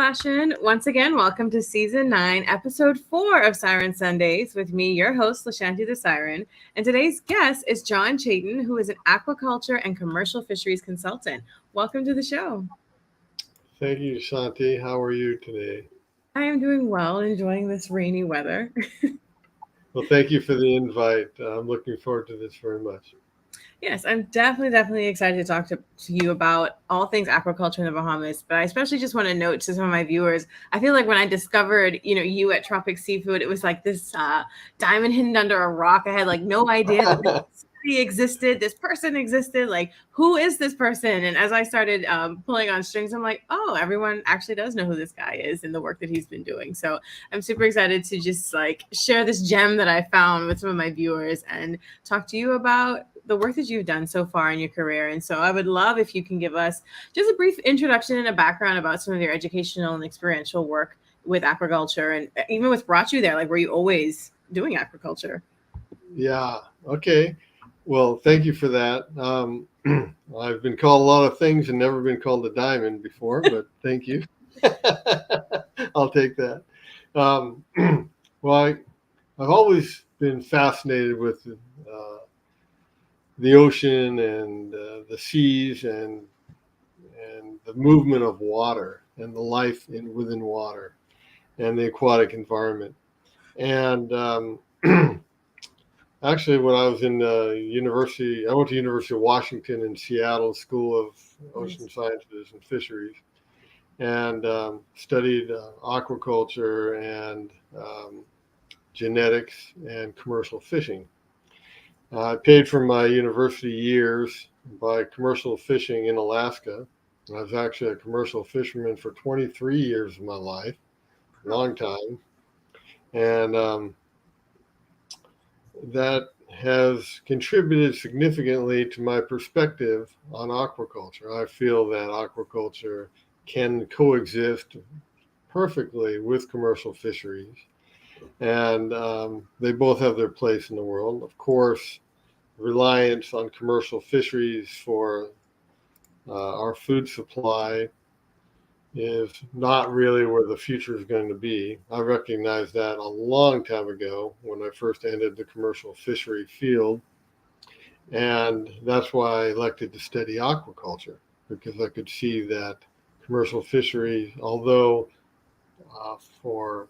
Lashan. Once again, welcome to Season 9, Episode 4 of Siren Sundays with me, your host, Lashanti the Siren. And today's guest is Jon Chaiton, who is an aquaculture and commercial fisheries consultant. Welcome to the show. Thank you, Shanti. How are you today? I am doing well, enjoying this rainy weather. Well, thank you for the invite. I'm looking forward to this very much. Yes, I'm definitely excited to talk to you about all things aquaculture in the Bahamas. But I especially just want to note to some of my viewers, I feel like when I discovered, you at Tropic Seafood, it was like this diamond hidden under a rock. I had like no idea that this city existed, this person existed. Like, who is this person? And as I started pulling on strings, I'm like, oh, everyone actually does know who this guy is and the work that he's been doing. So I'm super excited to just like share this gem that I found with some of my viewers and talk to you about the work that you've done so far in your career. And so I would love if you can give us just a brief introduction and a background about some of your educational and experiential work with aquaculture and even what's brought you there. Like, were you always doing aquaculture? Yeah. Okay. Well, thank you for that. I've been called a lot of things and never been called a diamond before, but thank you. I'll take that. Well, I've always been fascinated with the ocean and the seas and the movement of water and the life within water and the aquatic environment. And actually, when I was in university, I went to University of Washington in Seattle School of Ocean Sciences and Fisheries, and studied aquaculture and genetics and commercial fishing. I paid for my university years by commercial fishing in Alaska. I was actually a commercial fisherman for 23 years of my life, long time. And that has contributed significantly to my perspective on aquaculture. I feel that aquaculture can coexist perfectly with commercial fisheries. And they both have their place in the world. Of course, reliance on commercial fisheries for our food supply is not really where the future is going to be. I recognized that a long time ago when I first entered the commercial fishery field. And that's why I elected to study aquaculture, because I could see that commercial fisheries, although for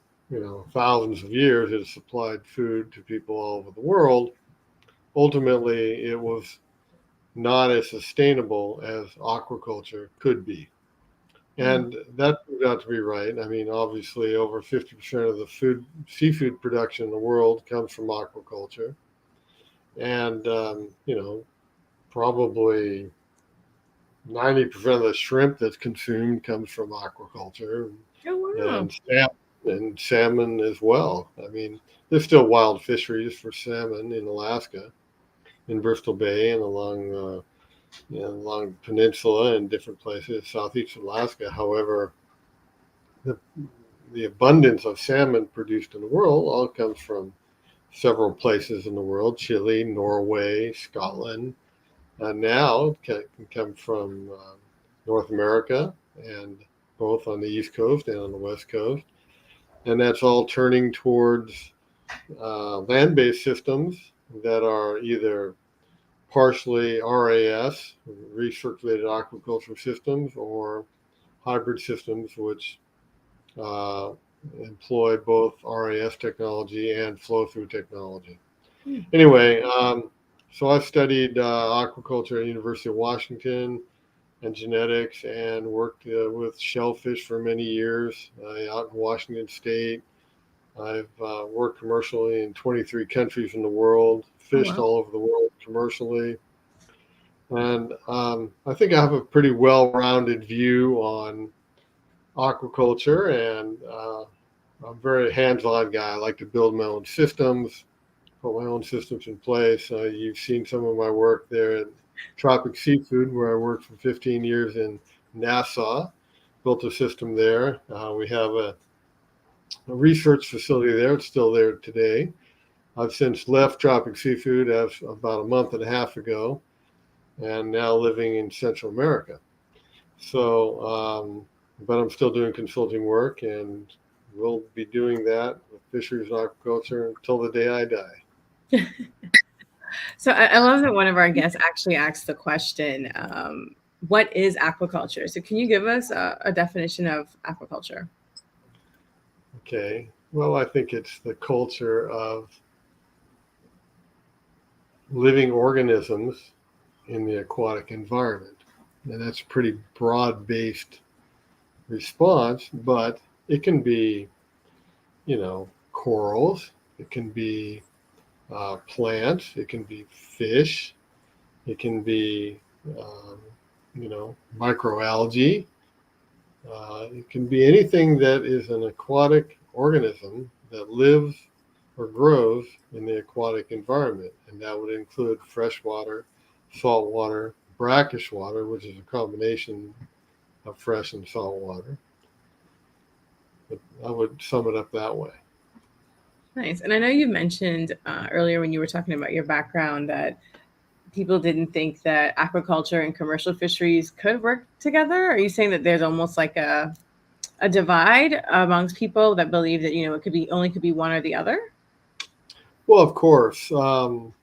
thousands of years it supplied food to people all over the world, ultimately it was not as sustainable as aquaculture could be. And that turned out to be right. I mean, obviously, over 50% of the seafood production in the world comes from aquaculture. And, probably 90% of the shrimp that's consumed comes from aquaculture. Oh, wow. And salmon as well. I mean, there's still wild fisheries for salmon in Alaska, in Bristol Bay and along the peninsula and different places, southeast Alaska. However, the abundance of salmon produced in the world all comes from several places in the world: Chile, Norway, Scotland. Now it can come from North America, and both on the East Coast and on the West Coast. And that's all turning towards land-based systems that are either partially RAS, recirculated aquaculture systems, or hybrid systems, which employ both RAS technology and flow-through technology. Anyway, so I studied aquaculture at the University of Washington and genetics, and worked with shellfish for many years out in Washington State. I've worked commercially in 23 countries in the world, fished all over the world commercially. And I think I have a pretty well-rounded view on aquaculture, and I'm a very hands-on guy. I like to build my own systems, put my own systems in place. You've seen some of my work there at Tropic Seafood, where I worked for 15 years in Nassau, built a system there. We have a research facility there. It's still there today. I've since left Tropic Seafood as about a month and a half ago, and now living in Central America. So but I'm still doing consulting work, and we'll be doing that with fisheries and aquaculture until the day I die. So I love that one of our guests actually asked the question, what is aquaculture? So can you give us a definition of aquaculture? Okay. Well, I think it's the culture of living organisms in the aquatic environment. And that's a pretty broad based response, but it can be, corals, it can be plants, it can be fish, it can be, um, microalgae. It can be anything that is an aquatic organism that lives or grows in the aquatic environment. And that would include freshwater, saltwater, brackish water, which is a combination of fresh and salt water. But I would sum it up that way. Nice. And I know you mentioned earlier when you were talking about your background that people didn't think that aquaculture and commercial fisheries could work together. Are you saying that there's almost like a divide amongst people that believe that, it could be one or the other? Well, of course, for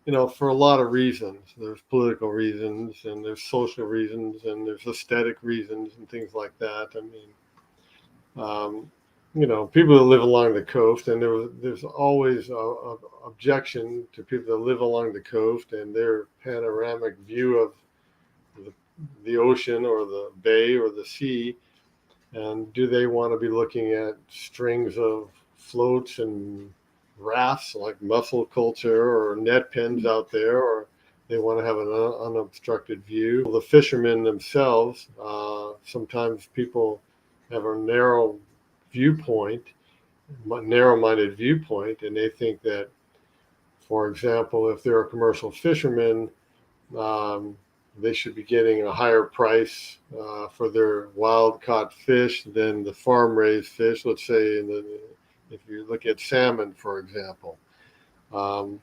a lot of reasons. There's political reasons, and there's social reasons, and there's aesthetic reasons, and things like that. I mean, people that live along the coast, and there's always a objection to people that live along the coast and their panoramic view of the ocean or the bay or the sea. And do they want to be looking at strings of floats and rafts like mussel culture or net pens out there, or they want to have an unobstructed view? The fishermen themselves, sometimes people have a narrow-minded viewpoint, and they think that, for example, if they're a commercial fisherman, um, they should be getting a higher price for their wild caught fish than the farm raised fish. Let's say if you look at salmon, for example, um,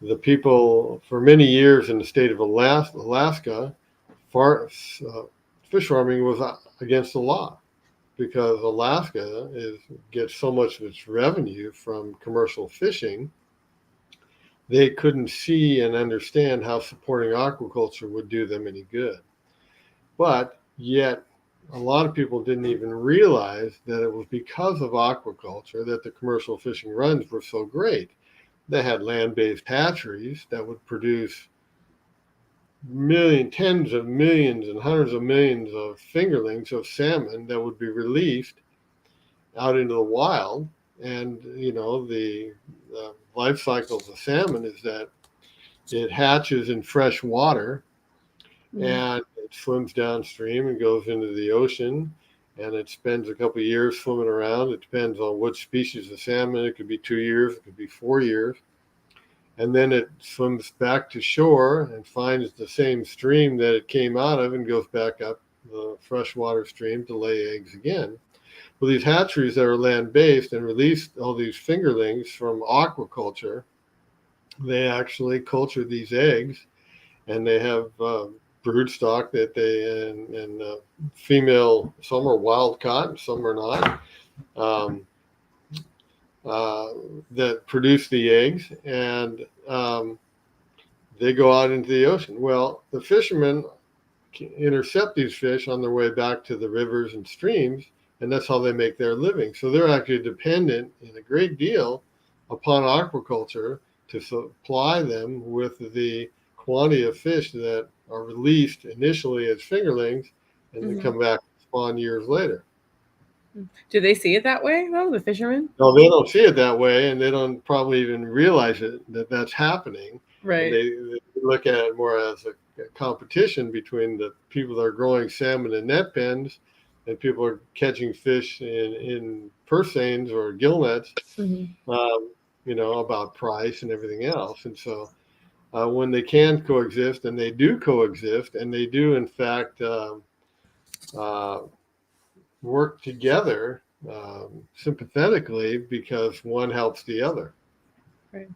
the people for many years in the state of Alaska, fish farming was against the law, because Alaska gets so much of its revenue from commercial fishing. They couldn't see and understand how supporting aquaculture would do them any good. But yet, a lot of people didn't even realize that it was because of aquaculture that the commercial fishing runs were so great. They had land-based hatcheries that would produce tens of millions and hundreds of millions of fingerlings of salmon that would be released out into the wild. And the life cycle of the salmon is that it hatches in fresh water, and it swims downstream and goes into the ocean, and it spends a couple of years swimming around. It depends on which species of salmon. It could be 2 years, it could be 4 years. And then it swims back to shore and finds the same stream that it came out of and goes back up the freshwater stream to lay eggs again. Well, these hatcheries that are land-based and release all these fingerlings from aquaculture, they actually culture these eggs, and they have brood stock that and female, some are wild caught and some are not, that produce the eggs, and they go out into the ocean. Well, the fishermen intercept these fish on their way back to the rivers and streams, and that's how they make their living. So they're actually dependent in a great deal upon aquaculture to supply them with the quantity of fish that are released initially as fingerlings and then come back and spawn years later. Do they see it that way, though, the fishermen? No, they don't see it that way, and they don't probably even realize that that's happening. Right. And they look at it more as a competition between the people that are growing salmon in net pens and people are catching fish in purse seines or gill nets, about price and everything else. And so when they can coexist, and they do coexist, and they do, in fact, work together sympathetically, because one helps the other. Right.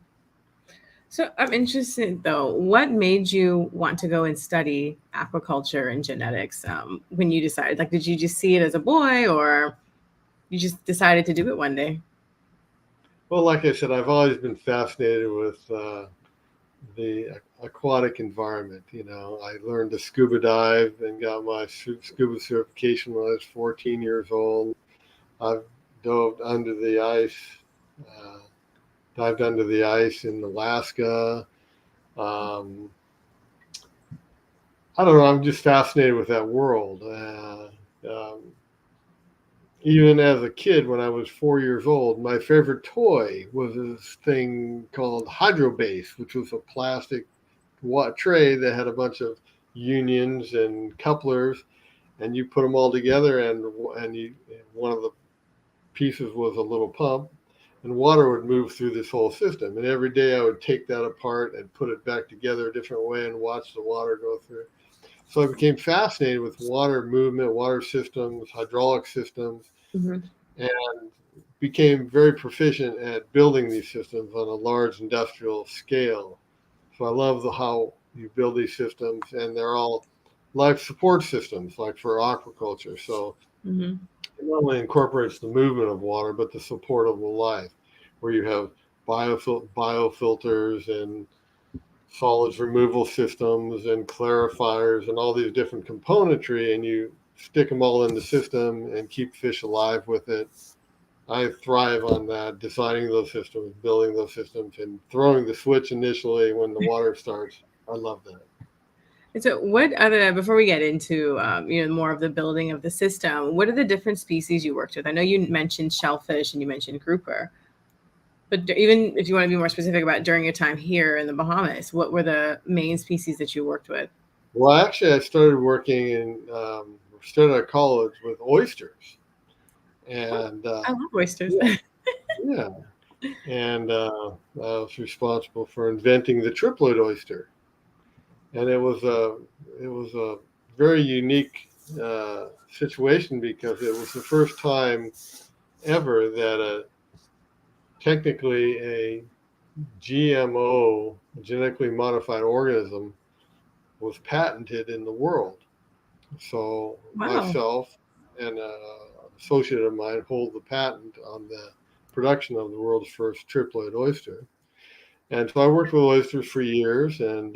So I'm interested though, what made you want to go and study aquaculture and genetics when you decided? Like, did you just see it as a boy, or you just decided to do it one day? Well, like I said, I've always been fascinated with the aquatic environment. You know, I learned to scuba dive and got my scuba certification when I was 14 years old. I've dove under the ice, uh, dived under the ice in Alaska. Um, I don't know. I'm just fascinated with that world. Even as a kid, when I was 4 years old, my favorite toy was this thing called Hydrobase, which was a plastic tray that had a bunch of unions and couplers, and you put them all together, and one of the pieces was a little pump, and water would move through this whole system. And every day I would take that apart and put it back together a different way and watch the water go through. So I became fascinated with water movement, water systems, hydraulic systems, Hmm. and became very proficient at building these systems on a large industrial scale. So I love how you build these systems, and they're all life support systems, like for aquaculture. So Hmm. it not only incorporates the movement of water, but the support of the life, where you have biofilters and solids removal systems and clarifiers and all these different componentry, and you stick them all in the system and keep fish alive with it. I thrive on that, designing those systems, building those systems, and throwing the switch initially when the water starts. I love that. And so, what other before we get into more of the building of the system, what are the different species you worked with? I know you mentioned shellfish and you mentioned grouper, but even if you want to be more specific about during your time here in the Bahamas, what were the main species that you worked with? Well, actually, I started working started at college with oysters, Oh, and I love oysters. yeah, yeah, and I was responsible for inventing the triploid oyster, and it was a very unique situation because it was the first time ever that technically a GMO, genetically modified organism, was patented in the world. So Wow. myself and an associate of mine hold the patent on the production of the world's first triploid oyster. And so I worked with oysters for years, and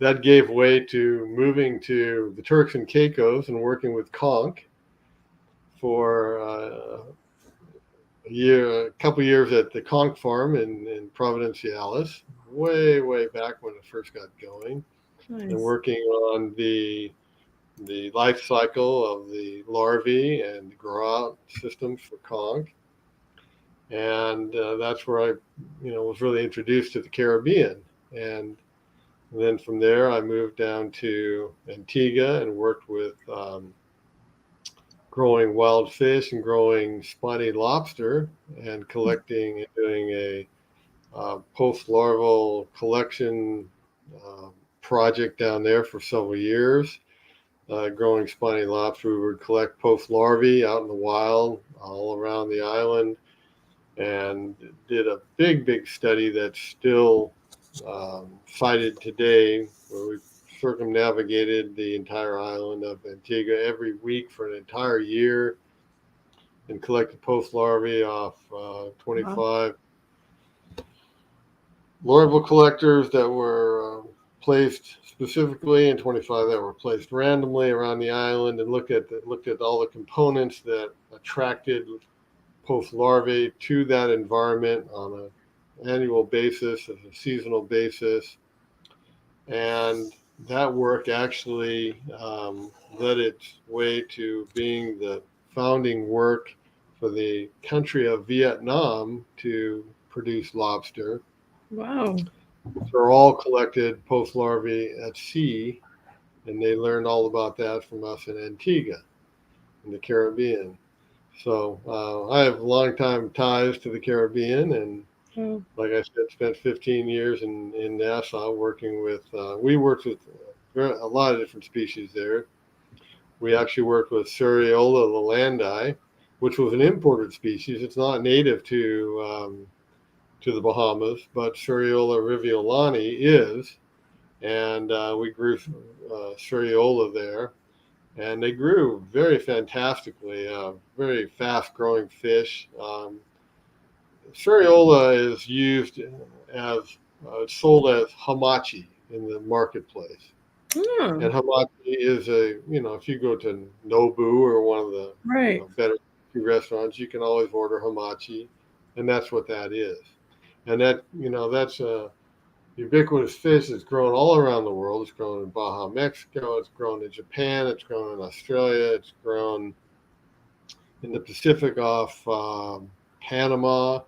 that gave way to moving to the Turks and Caicos and working with conch for a couple years at the conch farm in Providenciales, way back when it first got going, and Nice. working on the life cycle of the larvae and the grow out systems for conch. And that's where I, was really introduced to the Caribbean. And then from there, I moved down to Antigua and worked with growing wild fish and growing spiny lobster and collecting and doing a post-larval collection uh, project down there for several years. Growing spiny lobster, we would collect post-larvae out in the wild all around the island, and did a big study that's still cited today, where we circumnavigated the entire island of Antigua every week for an entire year and collected post larvae off Wow. 25 larval collectors that were placed specifically and 25 that were placed randomly around the island, and looked at all the components that attracted post larvae to that environment on an annual basis, as a seasonal basis. And that work actually led its way to being the founding work for the country of Vietnam to produce lobster. Wow. They're all collected post larvae at sea, and they learned all about that from us in Antigua in the Caribbean. So I have long time ties to the Caribbean, and Oh, like I said, spent 15 years in Nassau working with. We worked with a lot of different species there. We actually worked with Suriola lalandi, which was an imported species. It's not native to the Bahamas, but Seriola riviolani is, and we grew Seriola there, and they grew very fantastically, very fast-growing fish. Seriola is used as sold as hamachi in the marketplace. Oh, And hamachi is if you go to Nobu or one of the right. better restaurants, you can always order hamachi, and that's what that is. And that's a ubiquitous fish that's grown all around the world. It's grown in Baja, Mexico. It's grown in Japan. It's grown in Australia. It's grown in the Pacific off Panama.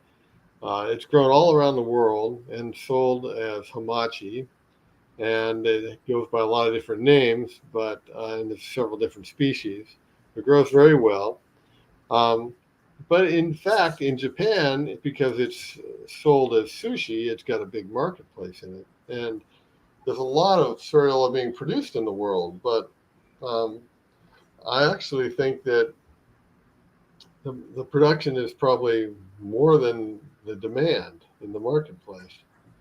It's grown all around the world and sold as hamachi. And it goes by a lot of different names, but and there's several different species. It grows very well. Um, but in fact, in Japan, because it's sold as sushi, it's got a big marketplace in it. And there's a lot of cereal being produced in the world, but um, I actually think that the production is probably more than the demand in the marketplace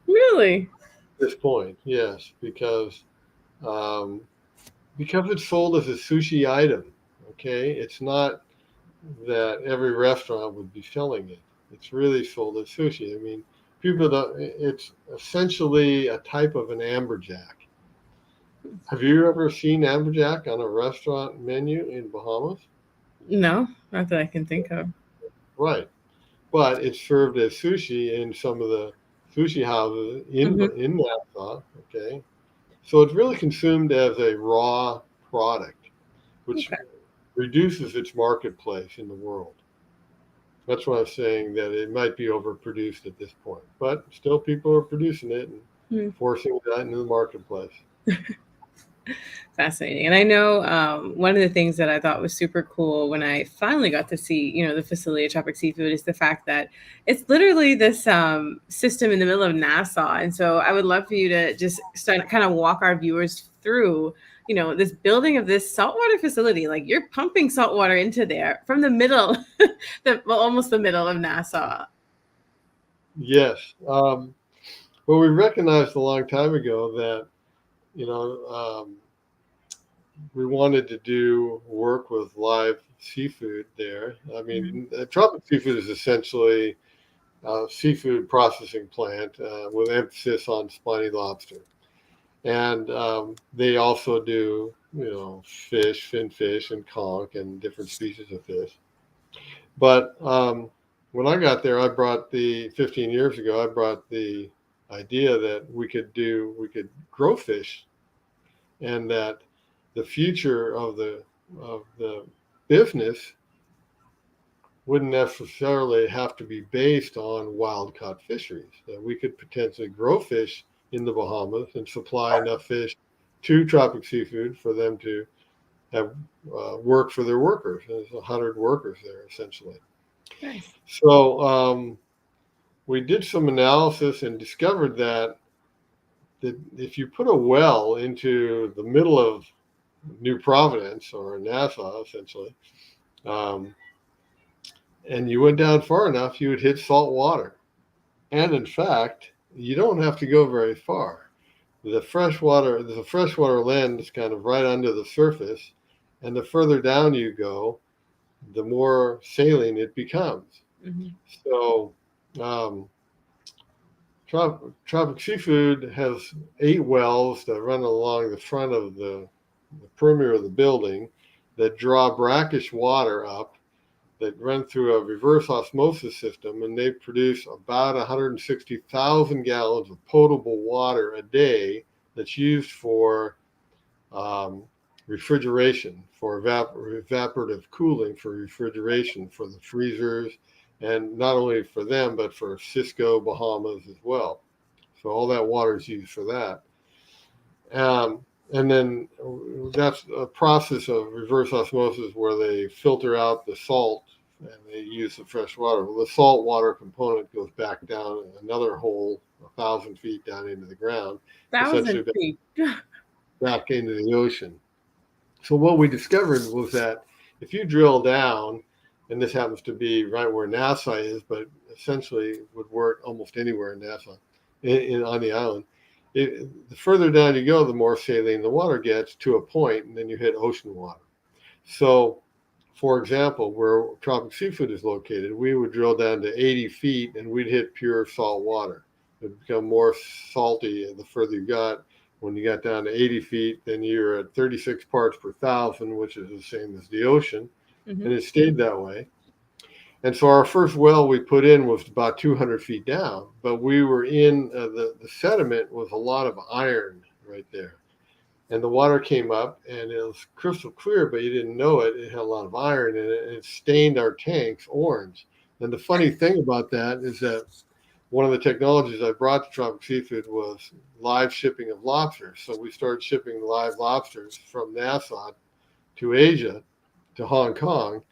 Really? at this point. Yes, um, because it's sold as a sushi item. Okay, it's not that every restaurant would be selling it. It's really sold as sushi. I mean, people don't. It's essentially a type of an amberjack. Have you ever seen amberjack on a restaurant menu in Bahamas? No, not that I can think of. Right, but it's served as sushi in some of the sushi houses Hmm. in Nassau. Okay, so it's really consumed as a raw product, which Okay. reduces its marketplace in the world. That's why I'm saying that it might be overproduced at this point, but still people are producing it and Hmm. forcing that into the marketplace. Fascinating. And I know one of the things that I thought was super cool when I finally got to see, the facility at Tropic Seafood is the fact that it's literally this system in the middle of Nassau. And so I would love for you to just start kind of walk our viewers through, this building of this saltwater facility. Like you're pumping saltwater into there from the middle, almost the middle of Nassau. Yes. Well, we recognized a long time ago that, you know, um, we wanted to do work with live seafood there. I Mhm. mean, tropic seafood is essentially a seafood processing plant with emphasis on spiny lobster. And they also do, fish, finfish, and conch, and different species of fish. But when I got there, 15 years ago, I brought the idea that we could grow fish, and that the future of the business wouldn't necessarily have to be based on wild caught fisheries. That we could potentially grow fish in the Bahamas and supply enough fish to Tropic Seafood for them to have work for their workers. There's 100 workers there essentially. Nice. So we did some analysis and discovered that if you put a well into the middle of New Providence or Nassau, essentially, um, and you went down far enough, you would hit salt water. And in fact, you don't have to go very far. The freshwater land is kind of right under the surface, and the further down you go, the more saline it becomes. Hmm. So, um, Tropic Seafood has 8 wells that run along the front of the perimeter of the building that draw brackish water up that run through a reverse osmosis system, and they produce about 160,000 gallons of potable water a day that's used for um, refrigeration, for evaporative cooling, for refrigeration, for the freezers, and not only for them, but for Cisco, Bahamas as well. So all that water is used for that. And then that's a process of reverse osmosis where they filter out the salt and they use the fresh water. Well, the salt water component goes back down another hole 1,000 feet down into the ground, Thousand essentially feet. back into the ocean. So what we discovered was that if you drill down and this happens to be right where NASA is, but essentially would work almost anywhere in NASA, on the island. The further down you go, the more saline the water gets to a point, and then you hit ocean water. So, for example, where tropic seafood is located, we would drill down to 80 feet and we'd hit pure salt water. It would become more salty the further you got. When you got down to 80 feet, then you're at 36 parts per thousand, which is the same as the ocean. Mm-hmm. And it stayed that way. And so our first well we put in was about 200 feet down, but we were in the sediment was a lot of iron right there. And the water came up and it was crystal clear, but you didn't know it. It had a lot of iron in it, and it stained our tanks orange. And the funny thing about that is that one of the technologies I brought to Tropic Seafood was live shipping of lobsters. So we started shipping live lobsters from Nassau to Asia, to Hong Kong.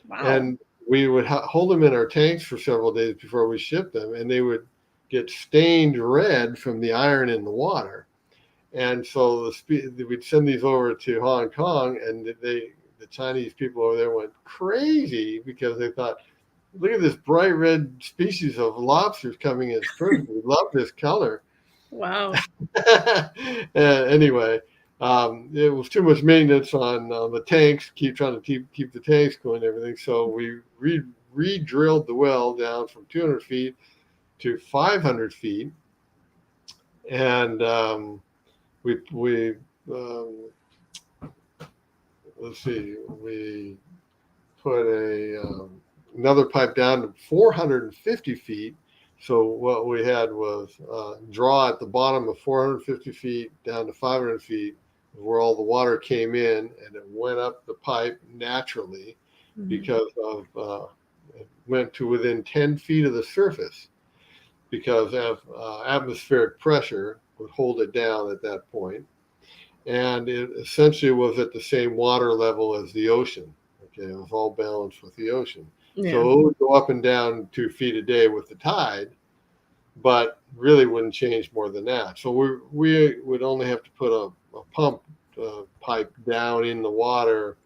Wow. And we would hold them in our tanks for several days before we shipped them, and they would get stained red from the iron in the water. And so we'd send these over to Hong Kong, and the Chinese people over there went crazy because they thought, look at this bright red species of lobsters coming in. It's perfect. We love this color. Wow. Anyway, it was too much maintenance on the tanks, trying to keep the tanks going and everything. So we re-drilled the well down from 200 feet to 500 feet. And we let's see, we put another pipe down to 450 feet. So what we had was draw at the bottom of 450 feet down to 500 feet, where all the water came in, and it went up the pipe naturally because of it went to within 10 feet of the surface because of atmospheric pressure would hold it down at that point. And it essentially was at the same water level as the ocean. Okay, it was all balanced with the ocean. Yeah. So it would go up and down 2 feet a day with the tide, but really wouldn't change more than that. So we would only have to put a pump pipe down in the water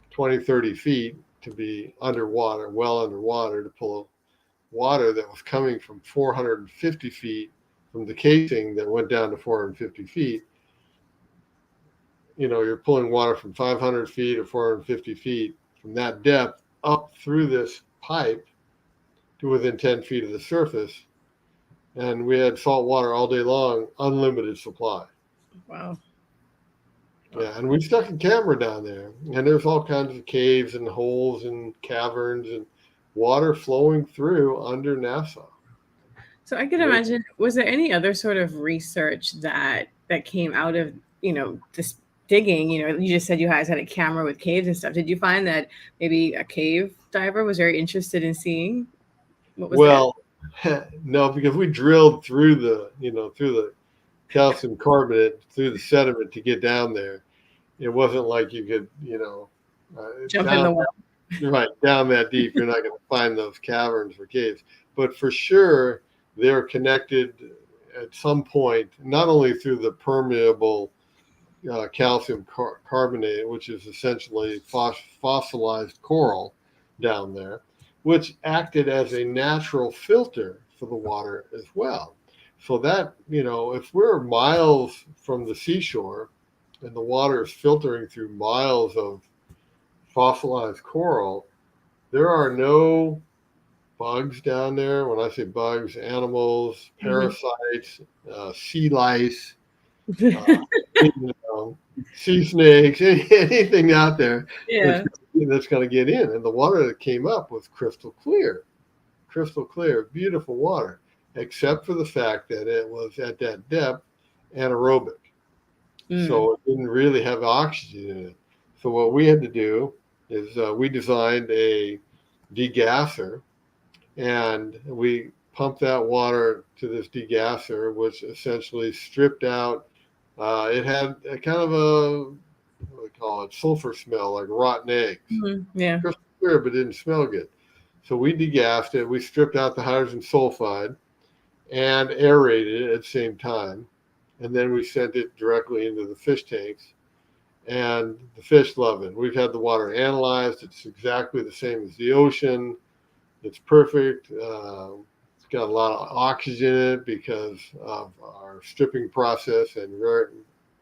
20, 30 feet to be underwater, well underwater, to pull water that was coming from 450 feet from the casing that went down to 450 feet. You know, you're pulling water from 500 feet or 450 feet from that depth up through this pipe to within 10 feet of the surface. And we had salt water all day long, unlimited supply. Wow. Yeah, and we stuck a camera down there, and there's all kinds of caves and holes and caverns and water flowing through under Nassau. So I can imagine, was there any other sort of research that came out of, this digging? You just said you guys had a camera with caves and stuff. Did you find that maybe a cave diver was very interested in seeing what was there? No, because we drilled through the calcium carbonate, through the sediment to get down there. It wasn't like you could, Jump in the well. Right, down that deep, you're not going to find those caverns or caves. But for sure, they're connected at some point, not only through the permeable calcium carbonate, which is essentially fossilized coral down there, which acted as a natural filter for the water as well. So that, if we're miles from the seashore and the water is filtering through miles of fossilized coral, there are no bugs down there. When I say bugs, animals, parasites, sea lice, sea snakes, anything out there that's going to get in. And the water that came up was crystal clear, beautiful water, except for the fact that it was at that depth anaerobic. So it didn't really have oxygen in it. So what we had to do is we designed a degasser, and we pumped that water to this degasser, which essentially stripped out. It had a kind of what do we call it, sulfur smell, like rotten eggs. Yeah. Crystal clear, but didn't smell good. So we degassed it. We stripped out the hydrogen sulfide and aerated it at the same time. And then we sent it directly into the fish tanks. and the fish love it. We've had the water analyzed. It's exactly the same as the ocean. It's perfect. It's got a lot of oxygen in it because of our stripping process and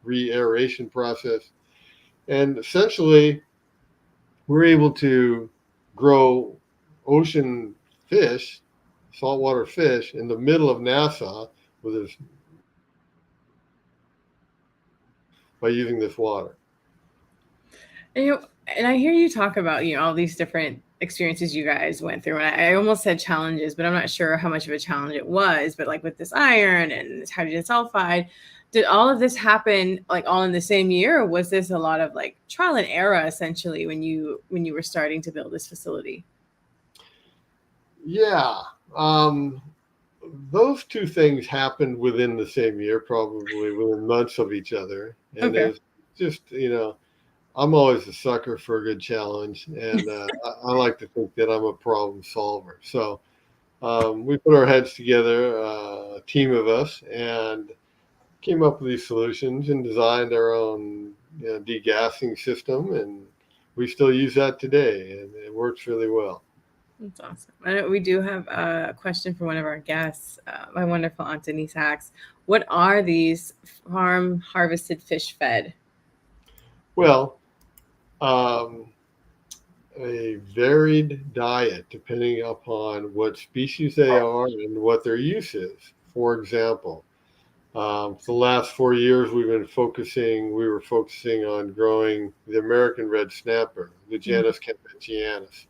re-aeration process. And essentially, we're able to grow ocean fish, saltwater fish, in the middle of Nassau with this, by using this water. And, and I hear you talk about, all these different experiences you guys went through. And I almost said challenges, but I'm not sure how much of a challenge it was. But like with this iron and this hydrogen sulfide, did all of this happen like all in the same year? Or was this a lot of like trial and error essentially when you were starting to build this facility? Yeah. Those two things happened within the same year, probably within months of each other. And Okay. it's just, I'm always a sucker for a good challenge. And I like to think that I'm a problem solver. So we put our heads together, a team of us, and came up with these solutions and designed our own degassing system. And we still use that today, and it works really well. That's awesome. I know we do have a question for one of our guests. My wonderful Aunt Denise asks, what are these farm harvested fish fed? Well, um, a varied diet depending upon what species they are and what their use is. For example, for the last 4 years, we were focusing on growing the American red snapper, the genus Campechianus.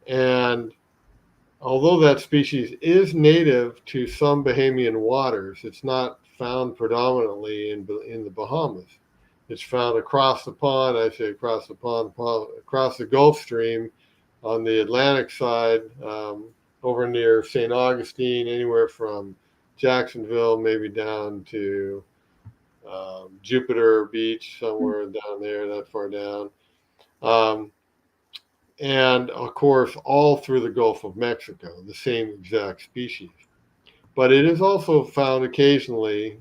And although that species is native to some Bahamian waters, it's not found predominantly in the Bahamas. It's found across the pond, I say across the pond, across the Gulf Stream on the Atlantic side, over near St. Augustine, anywhere from Jacksonville, maybe down to Jupiter Beach, somewhere down there, that far down. Um, and of course, all through the Gulf of Mexico, the same exact species. But it is also found occasionally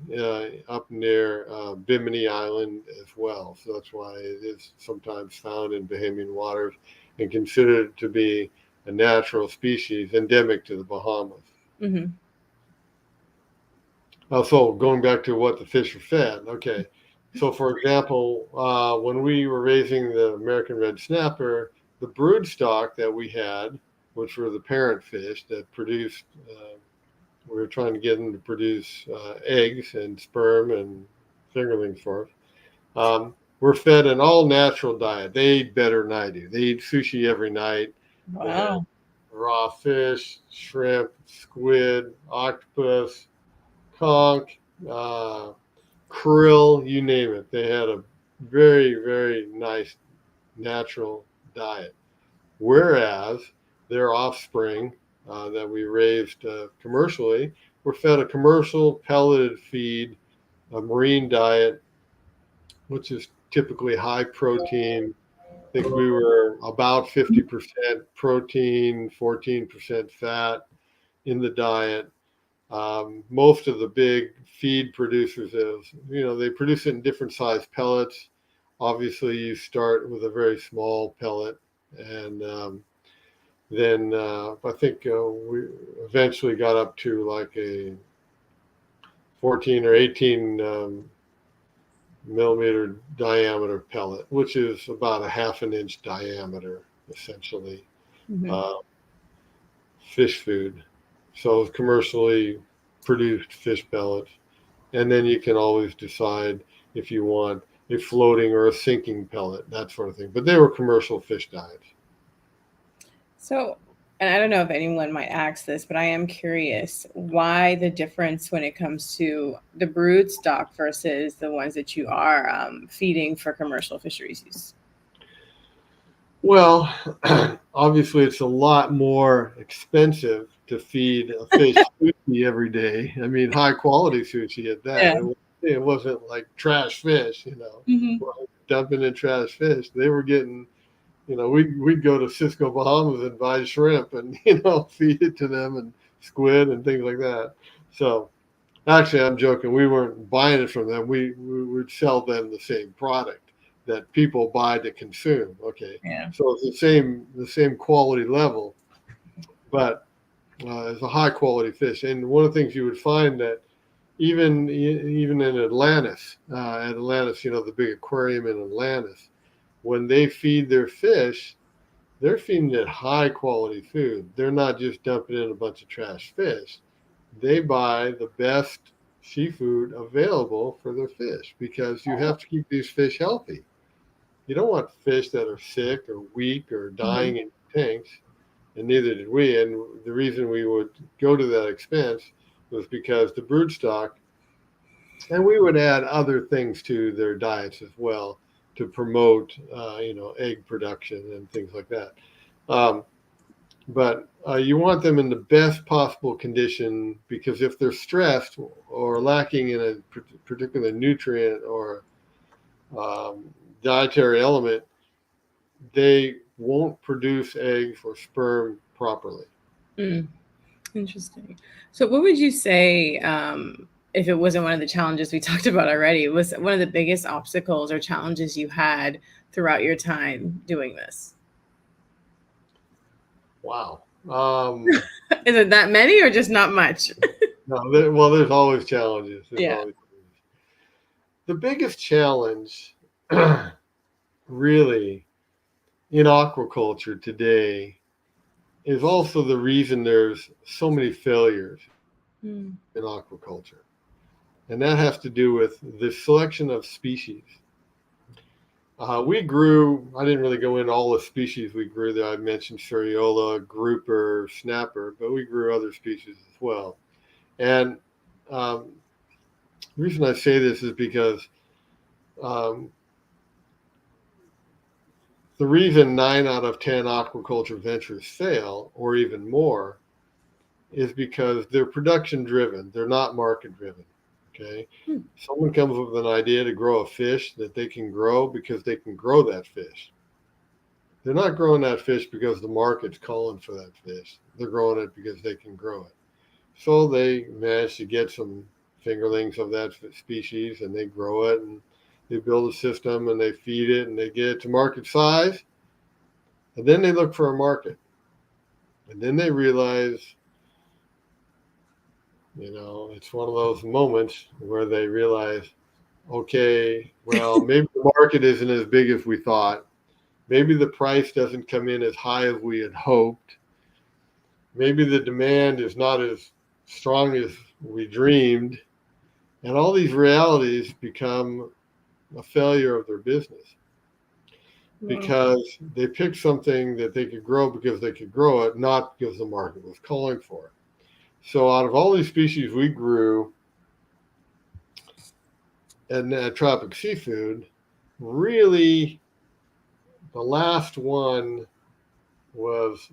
up near Bimini Island as well. So that's why it is sometimes found in Bahamian waters and considered to be a natural species endemic to the Bahamas. Mm-hmm. So going back to what the fish are fed, okay. So for example, when we were raising the American red snapper, the brood stock that we had, which were the parent fish that produced, we were trying to get them to produce eggs and sperm and fingerlings for us. We're fed an all natural diet. They eat better than I do. They eat sushi every night. They had Wow. raw fish, shrimp, squid, octopus, conch, uh, krill, you name it. They had a very, very nice natural diet. Whereas their offspring that we raised commercially were fed a commercial pelleted feed, a marine diet, which is typically high protein. I think we were about 50% protein, 14% fat in the diet. Most of the big feed producers they produce it in different size pellets. Obviously, you start with a very small pellet, and then I think we eventually got up to like a 14 or 18 millimeter diameter pellet, which is about a half an inch diameter, essentially, Mm-hmm. uh, fish food. So commercially produced fish pellets. And then you can always decide if you want a floating or a sinking pellet, that sort of thing. But they were commercial fish diets. So, and I don't know if anyone might ask this, but I am curious why the difference when it comes to the brood stock versus the ones that you are feeding for commercial fisheries use. Well, obviously, it's a lot more expensive to feed a fish sushi every day. I mean, high quality sushi at Yeah. that. It wasn't like trash fish, Hmm. dumping in trash fish. They were getting, we'd go to Cisco, Bahamas and buy shrimp and, feed it to them and squid and things like that. So, Actually, I'm joking. We weren't buying it from them. We would sell them the same product that people buy to consume. Okay, Yeah. so it's the same quality level, but it's a high quality fish. And one of the things you would find that even in Atlantis, the big aquarium in Atlantis, when they feed their fish, they're feeding it high quality food. They're not just dumping in a bunch of trash fish. They buy the best seafood available for their fish because you have to keep these fish healthy. You don't want fish that are sick or weak or Hmm. dying in tanks, and neither did we. And the reason we would go to that expense was because the brood stock, and we would add other things to their diets as well to promote, egg production and things like that. Um, but you want them in the best possible condition because if they're stressed or lacking in a particular nutrient or um, dietary element, they won't produce eggs or sperm properly. Mm, interesting. So, what would you say, if it wasn't one of the challenges we talked about already, was one of the biggest obstacles or challenges you had throughout your time doing this? Wow. Is it that many or just not much? No, well, there's always challenges. There's Yeah. always the biggest challenge, really, in aquaculture today is also the reason there's so many failures Mm. in aquaculture. And that has to do with the selection of species. We grew, I didn't really go into all the species we grew there. I mentioned Seriola, grouper, snapper, but we grew other species as well. And the reason I say this is because um, the reason 9 out of 10 aquaculture ventures fail, or even more, is because they're production driven. They're not market driven. Okay. Hmm. Someone comes up with an idea to grow a fish that they can grow because they can grow that fish. They're not growing that fish because the market's calling for that fish. They're growing it because they can grow it. So they manage to get some fingerlings of that species and they grow it and they build a system and they feed it and they get it to market size. And then they look for a market. And then they realize, it's one of those moments where they realize, okay, well, maybe the market isn't as big as we thought. Maybe the price doesn't come in as high as we had hoped. Maybe the demand is not as strong as we dreamed. And all these realities become a failure of their business Wow. because they picked something that they could grow because they could grow it, not because the market was calling for it. So out of all these species we grew in tropic seafood, really the last one was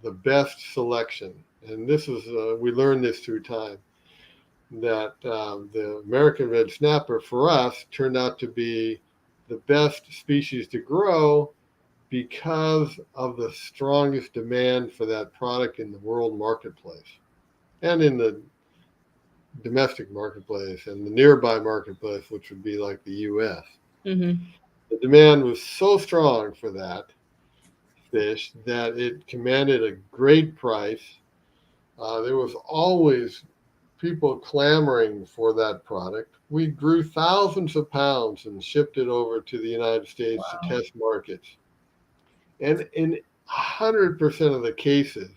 the best selection. And this is, we learned this through time, that the American red snapper for us turned out to be the best species to grow because of the strongest demand for that product in the world marketplace and in the domestic marketplace and the nearby marketplace, which would be like the US. Mm-hmm. The demand was so strong for that fish that it commanded a great price. There was always people clamoring for that product. We grew thousands of pounds and shipped it over to the United States to Wow. test markets. And in 100% of the cases,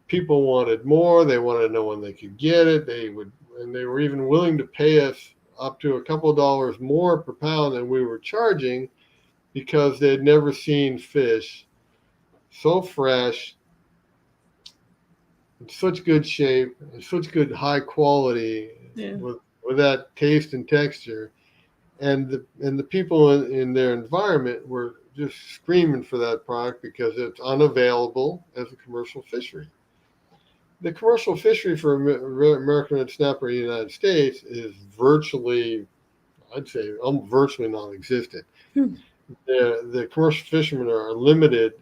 people wanted more. They wanted to know when they could get it. And they were even willing to pay us up to a couple of dollars more per pound than we were charging because they had never seen fish so fresh, in such good shape, in such good high quality, Yeah. with that taste and texture. And the people in their environment were just screaming for that product because it's unavailable as a commercial fishery. The commercial fishery for American red snapper in the United States is virtually, I'd say, virtually non-existent. Hmm. The commercial fishermen are limited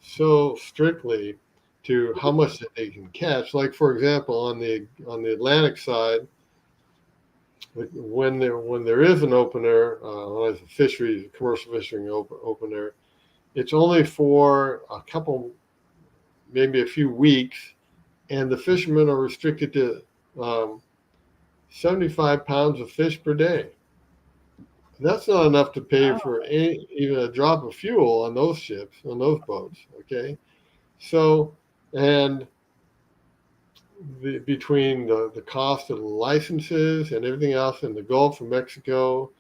so strictly to how much that they can catch. Like for example, on the Atlantic side, when there is an opener, when it's a fishery, commercial fishing opener, it's only for a couple, maybe a few weeks, and the fishermen are restricted to 75 pounds of fish per day. That's not enough to pay for even a drop of fuel on those ships, on those boats. Okay, so and between the cost of the licenses and everything else in the Gulf of Mexico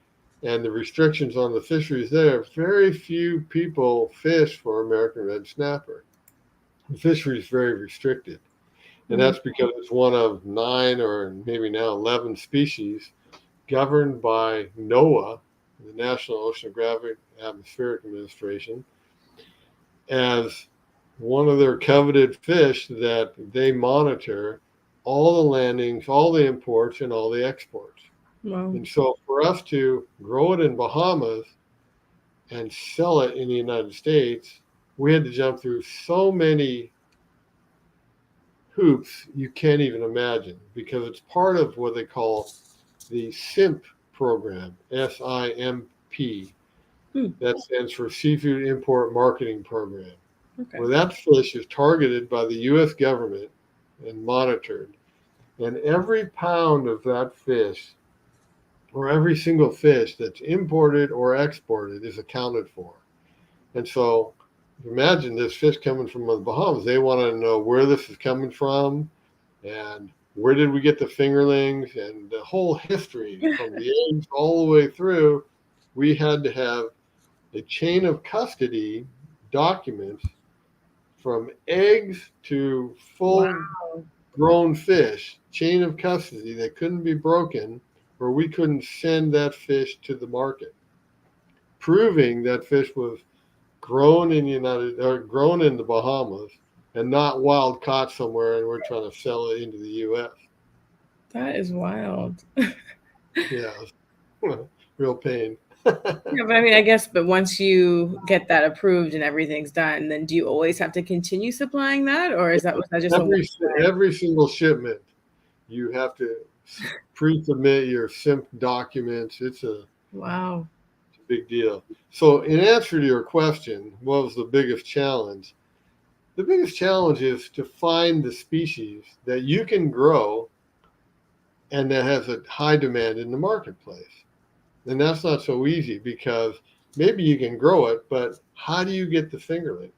and the restrictions on the fisheries there, very few people fish for American red snapper. The fishery is very restricted. And that's because it's one of 9 or maybe now 11 species governed by NOAA, the National Oceanographic Atmospheric Administration, as one of their coveted fish that they monitor all the landings, all the imports, and all the exports. Wow. And so for us to grow it in Bahamas and sell it in the United States, we had to jump through so many hoops you can't even imagine, because it's part of what they call the SIMP program, SIMP. That stands for Seafood Import Marketing Program. Okay. Where that fish is targeted by the U.S. government and monitored. And every pound of that fish, or every single fish that's imported or exported, is accounted for. And so imagine this fish coming from the Bahamas. They want to know where this is coming from and where did we get the fingerlings and the whole history from the eggs all the way through. We had to have a chain of custody documents from eggs to full grown fish, chain of custody that couldn't be broken, or we couldn't send that fish to the market, proving that fish was grown in the Bahamas and not wild caught somewhere and we're trying to sell it into the U.S. That is wild. Yeah, real pain. Yeah, but I mean, I guess, but once you get that approved and everything's done, then do you always have to continue supplying that, or was that just every single shipment? You have to pre-submit your SIMP documents. It's a big deal. So, in answer to your question, what was the biggest challenge? The biggest challenge is to find the species that you can grow and that has a high demand in the marketplace. And that's not so easy, because maybe you can grow it, but how do you get the fingerlings?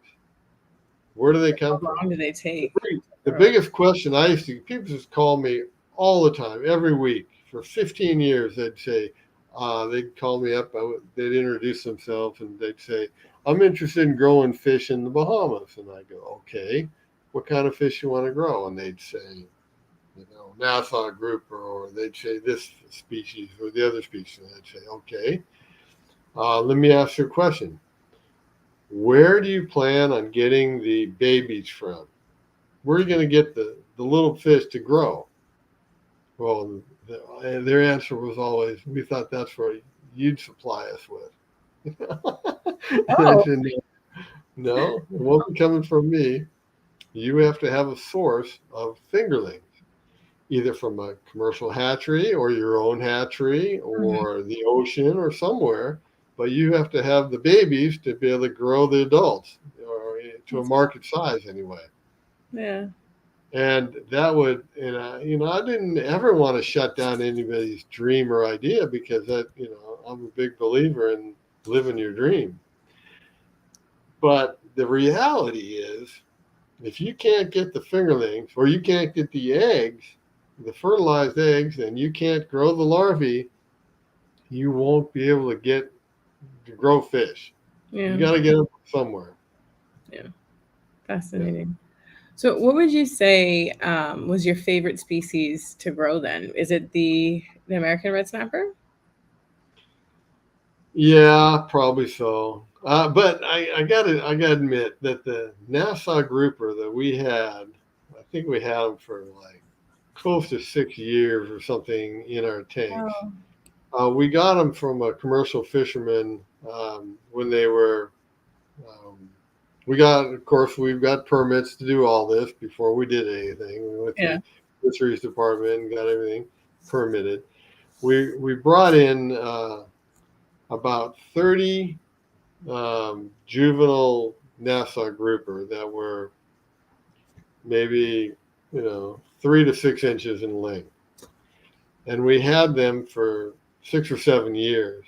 Where do they come from? How long do they take? The biggest question people just call me all the time, every week for 15 years. They'd say, they'd call me up, they'd introduce themselves and they'd say, I'm interested in growing fish in the Bahamas. And I go, okay, what kind of fish you want to grow? And they'd say, Nassau grouper, or they'd say this species or the other species. And I'd say, okay, let me ask you a question. Where do you plan on getting the babies from? Where are you going to get the little fish to grow? Well, their answer was always, we thought that's what you'd supply us with. I said, no, it won't be coming from me. You have to have a source of fingerlings, either from a commercial hatchery or your own hatchery or the ocean or somewhere. But you have to have the babies to be able to grow the adults, or to a market size anyway. Yeah. And that would, I didn't ever want to shut down anybody's dream or idea, because that, I'm a big believer in living your dream. But the reality is, if you can't get the fingerlings, or you can't get the eggs, the fertilized eggs, and you can't grow the larvae, you won't be able to grow fish. Yeah. You got to get them somewhere. Yeah. Fascinating. Yeah. So what would you say was your favorite species to grow then? Is it the American red snapper? Yeah, probably so. But I gotta admit that the Nassau grouper that we had, I think we had them for like close to 6 years or something in our tanks. Wow. We got them from a commercial fisherman when they were. We've got permits to do all this before we did anything. We went to the fisheries department and got everything permitted. we brought in about 30 juvenile Nassau grouper that were maybe 3 to 6 inches in length, and we had them for 6 or 7 years.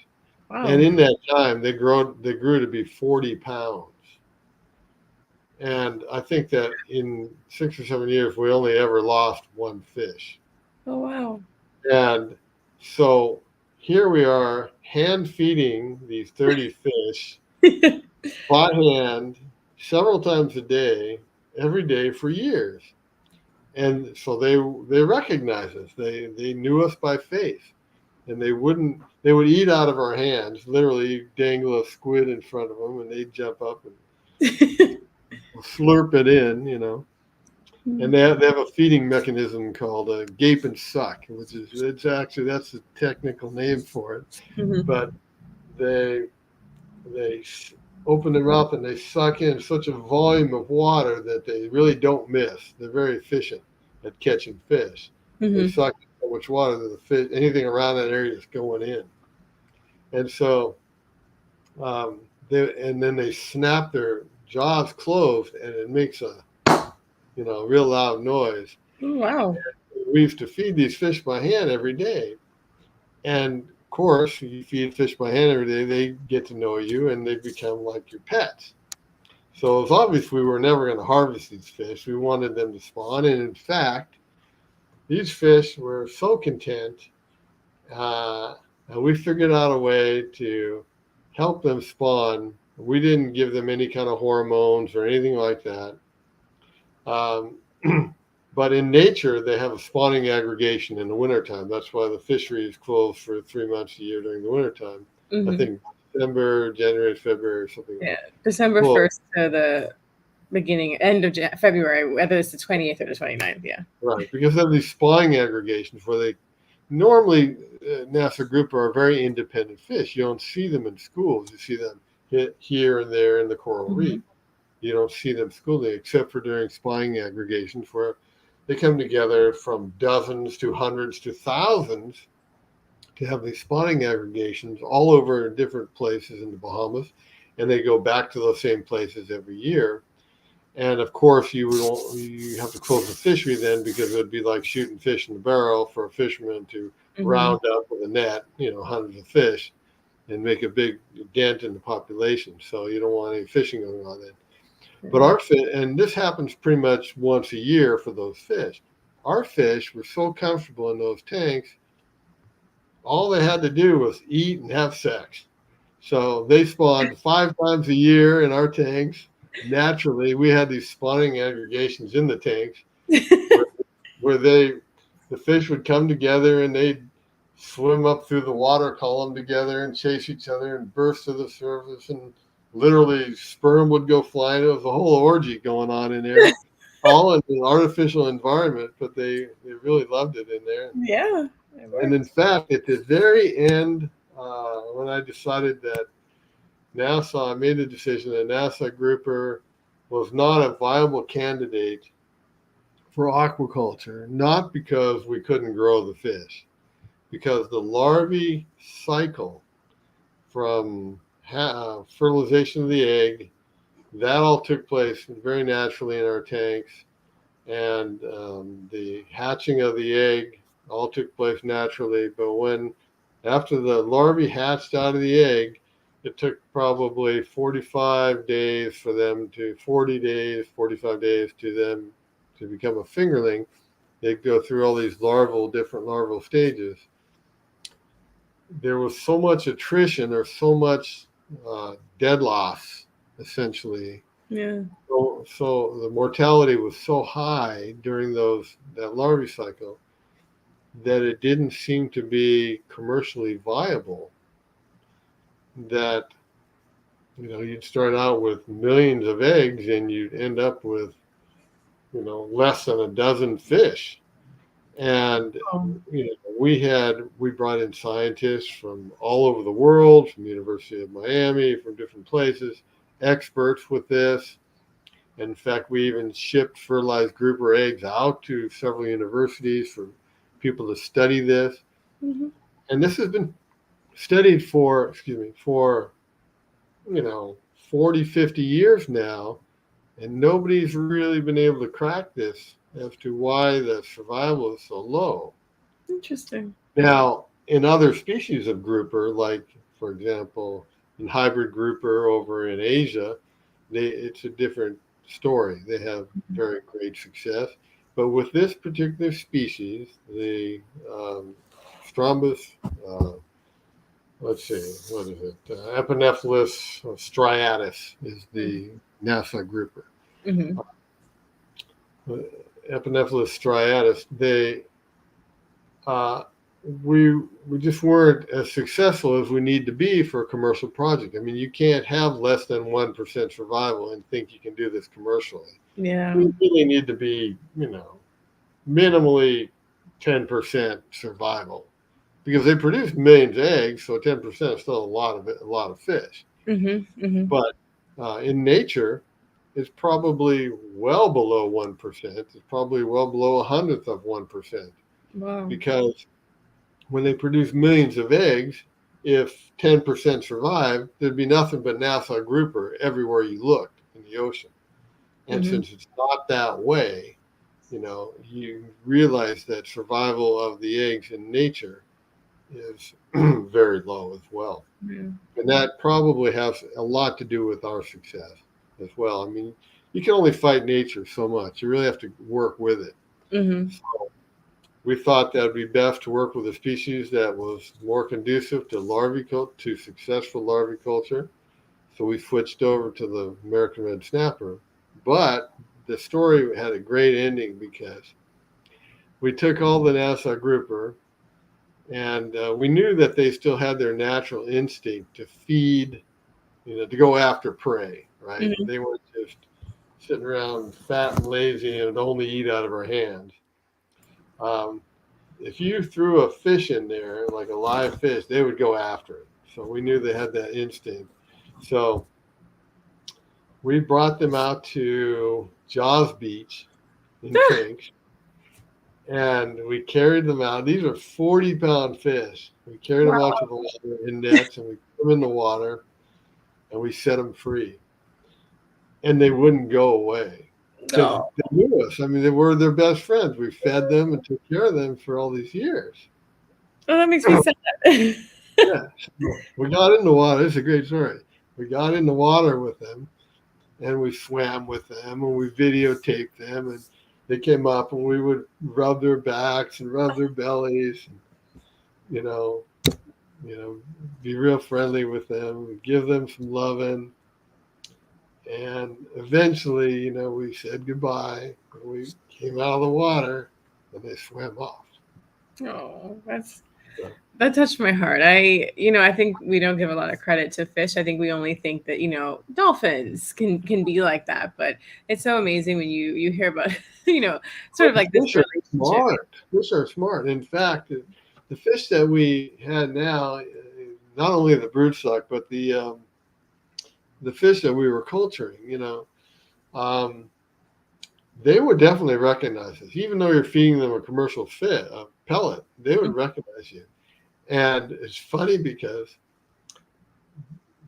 And Wow. in that time, they grew to be 40 pounds. And I think that in 6 or 7 years, we only ever lost one fish. Oh, wow. And so here we are hand feeding these 30 fish by hand several times a day, every day for years. And so they recognize us. They knew us by face. And they would eat out of our hands, literally dangle a squid in front of them, and they'd jump up and slurp it in. And they have a feeding mechanism called a gape and suck, which is that's the technical name for it. Mhm. But they open their mouth and they suck in such a volume of water that they really don't miss. They're very efficient at catching fish. They Mhm. suck in so much water that the fish, anything around that area is going in. And so and then they snap their jaws closed, and it makes a real loud noise. Oh, wow. We used to feed these fish by hand every day, and of course, you feed fish by hand every day, they get to know you, and they become like your pets. So it's obvious we were never going to harvest these fish. We wanted them to spawn, and in fact, these fish were so content, and we figured out a way to help them spawn. We didn't give them any kind of hormones or anything like that. Um, but in nature, they have a spawning aggregation in the wintertime. That's why the fishery is closed for 3 months a year during the wintertime. I Mhm. think December, January, February, or something. Yeah, December Well, 1st to the end of February, whether it's the 20th or the 29th. Yeah. right, because they have these spawning aggregations where they normally NASA grouper are very independent fish. You don't see them in schools. You see them here and there in the coral Mhm. reef. You don't see them schooling except for during spawning aggregations where they come together from dozens to hundreds to thousands to have these spawning aggregations all over different places in the Bahamas, and they go back to those same places every year. And of course, you have to close the fishery then, because it would be like shooting fish in the barrel for a fisherman to Mhm. round up with a net, hundreds of fish, and make a big dent in the population. So you don't want any fishing going on then. But Yeah. our fish, and this happens pretty much once a year for those fish. Our fish were so comfortable in those tanks, all they had to do was eat and have sex. So they spawned 5 times a year in our tanks. Naturally, we had these spawning aggregations in the tanks where, where the fish would come together and they'd swim up through the water column together and chase each other and burst to the surface, and literally sperm would go flying. It was a whole orgy going on in there, all in an artificial environment, but they really loved it in there. Yeah, it And in worked. fact, at the very end, when I decided that I made the decision that NASA grouper was not a viable candidate for aquaculture, not because we couldn't grow the fish, because the larvae cycle from fertilization of the egg, that all took place very naturally in our tanks, and the hatching of the egg all took place naturally. But after the larvae hatched out of the egg, it took probably 45 days for them to 40 days, 45 days to them to become a fingerling. They go through all these different larval stages. There was so much attrition, or so much dead loss, essentially. Yeah. So the mortality was so high during that larvae cycle that it didn't seem to be commercially viable. That you'd start out with millions of eggs and you'd end up with less than a dozen fish. And Oh. we brought in scientists from all over the world, from the University of Miami, from different places, experts with this. In fact, we even shipped fertilized grouper eggs out to several universities for people to study this. Mhm. And this has been studied for 40, 50 years now, and nobody's really been able to crack this as to why the survival is so low. Interesting. Now, in other species of grouper, like, for example, in hybrid grouper over in Asia, it's a different story. They have very great success. But with this particular species, the Strombus, let's see, what is it? Epinephelus striatus is the NASA grouper. Mm-hmm. Epinephelus striatus, we just weren't as successful as we need to be for a commercial project. I mean, you can't have less than 1% survival and think you can do this commercially. Yeah. We really need to be, minimally 10% survival, because they produce millions of eggs, so 10% is still a lot of fish. Mm-hmm. Mm-hmm. But in nature, it's probably well below 1%. It's probably well below 1/100%. Wow. Because when they produce millions of eggs, if 10% survive, there'd be nothing but Nassau grouper everywhere you looked in the ocean. And since it's not that way, you realize that survival of the eggs in nature is very low as well. Mm-hmm. And that probably has a lot to do with our success as well. I mean, you can only fight nature so much. You really have to work with it. Mm-hmm. So we thought that would be best to work with a species that was more conducive to successful larviculture. So we switched over to the American red snapper. But the story had a great ending, because we took all the Nassau grouper, and we knew that they still had their natural instinct to feed, to go after prey, right? Mm-hmm. They weren't just sitting around fat and lazy and only eat out of our hands. If you threw a fish in there, like a live fish, they would go after it. So we knew they had that instinct. So we brought them out to Jaws Beach in Finch, and we carried them out. These are 40-pound fish. We carried them out to the water index, and we put them in the water, and we set them free. And they wouldn't go away, because they knew us. I mean, they were their best friends. We fed them and took care of them for all these years. Oh, that makes me sad. Yeah. We got in the water. It's a great story. We got in the water with them, and we swam with them, and we videotaped them, and they came up, and we would rub their backs and rub their bellies, and, be real friendly with them, give them some loving. And eventually, we said goodbye. We came out of the water, and they swam off. Oh, that touched my heart. I think we don't give a lot of credit to fish. I think we only think that, dolphins can be like that. But it's so amazing when you hear about, sort of like this Fish are smart. Fish are smart. In fact, the fish that we had now, not only the broodstock, but the fish that we were culturing, they would definitely recognize us. Even though you're feeding them a commercial pellet, they would recognize you. And it's funny, because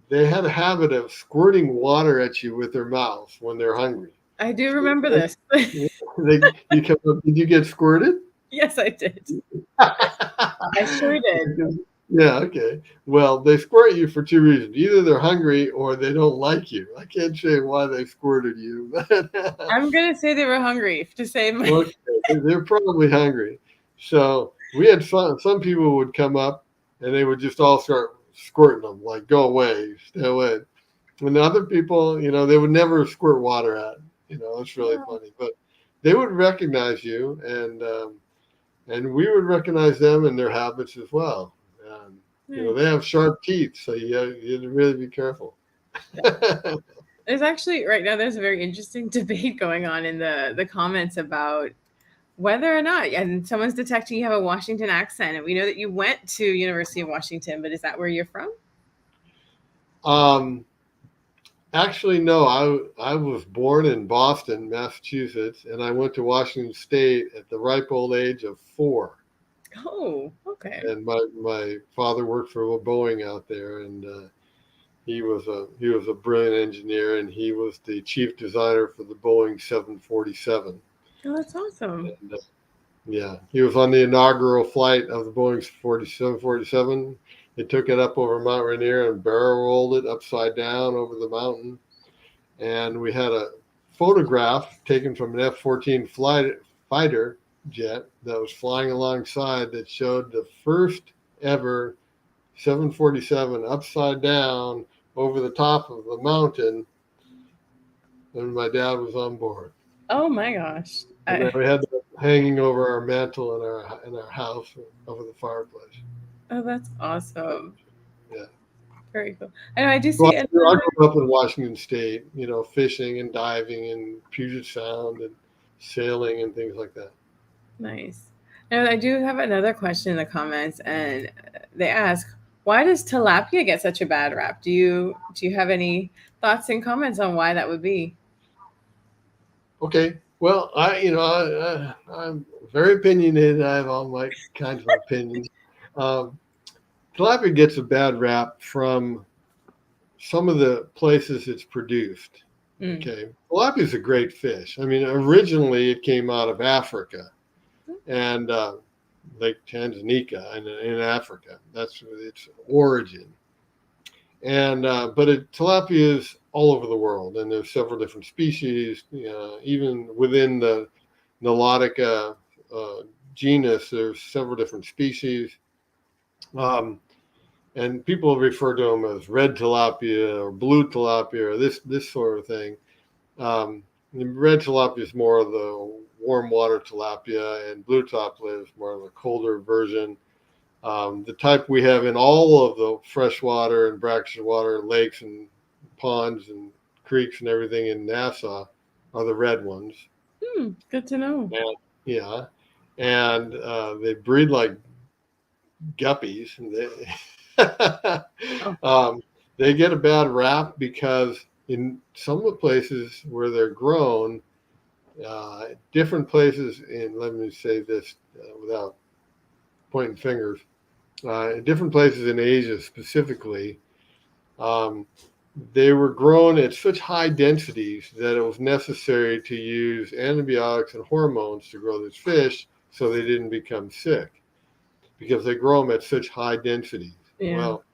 they had a habit of squirting water at you with their mouths when they're hungry. I do remember this. You come up, did you get squirted? Yes, I did. I sure did. Yeah, okay. Well, they squirt you for two reasons. Either they're hungry or they don't like you. I can't say why they squirted you. I'm going to say they were hungry to save my... Okay, they're probably hungry. So we had some people would come up, and they would just all start squirting them, like, go away, stay away. And the other people, they would never squirt water at. It's really funny. But they would recognize you, and we would recognize them and their habits as well. They have sharp teeth, so you have to really be careful. There's actually, right now, there's a very interesting debate going on in the comments about whether or not, and someone's detecting you have a Washington accent, and we know that you went to University of Washington, but is that where you're from? Actually, no. I was born in Boston, Massachusetts, and I went to Washington State at the ripe old age of 4. Oh, okay. And my father worked for Boeing out there, and he was a brilliant engineer, and he was the chief designer for the Boeing 747. Oh, that's awesome. And, yeah, he was on the inaugural flight of the Boeing 747. They took it up over Mount Rainier and barrel rolled it upside down over the mountain. And we had a photograph taken from an F-14 fighter jet that was flying alongside that showed the first ever 747 upside down over the top of the mountain, and my dad was on board. Oh my gosh. And then we had it hanging over our mantle in our house over the fireplace. Oh, that's awesome. Yeah. Very cool. I know I do Well, see I another. grew up in Washington State, fishing and diving in Puget Sound and sailing and things like that. Nice. Now, I do have another question in the comments, and they ask, why does tilapia get such a bad rap? Do you have any thoughts and comments on why that would be? Okay. Well, I'm very opinionated. I have all my kinds of opinions. Um, Tilapia gets a bad rap from some of the places it's produced. Mm. Okay. Tilapia is a great fish. I mean, originally it came out of Africa and Lake Tanganyika in Africa. That's its origin. And tilapia is all over the world, and there's several different species. Even within the Nilotica genus, there's several different species. And people refer to them as red tilapia or blue tilapia or this sort of thing. Red tilapia is more of the warm water tilapia, and blue tilapia is more of the colder version. The type we have in all of the freshwater and brackish water lakes and ponds and creeks and everything in Nassau are the red ones. Good to know. And, yeah, and they breed like guppies. And Oh, they get a bad rap because in some of the places where they're grown, different places in, let me say this without pointing fingers, in different places in Asia specifically, um, they were grown at such high densities that it was necessary to use antibiotics and hormones to grow this fish so they didn't become sick because they grow them at such high densities. yeah. Well,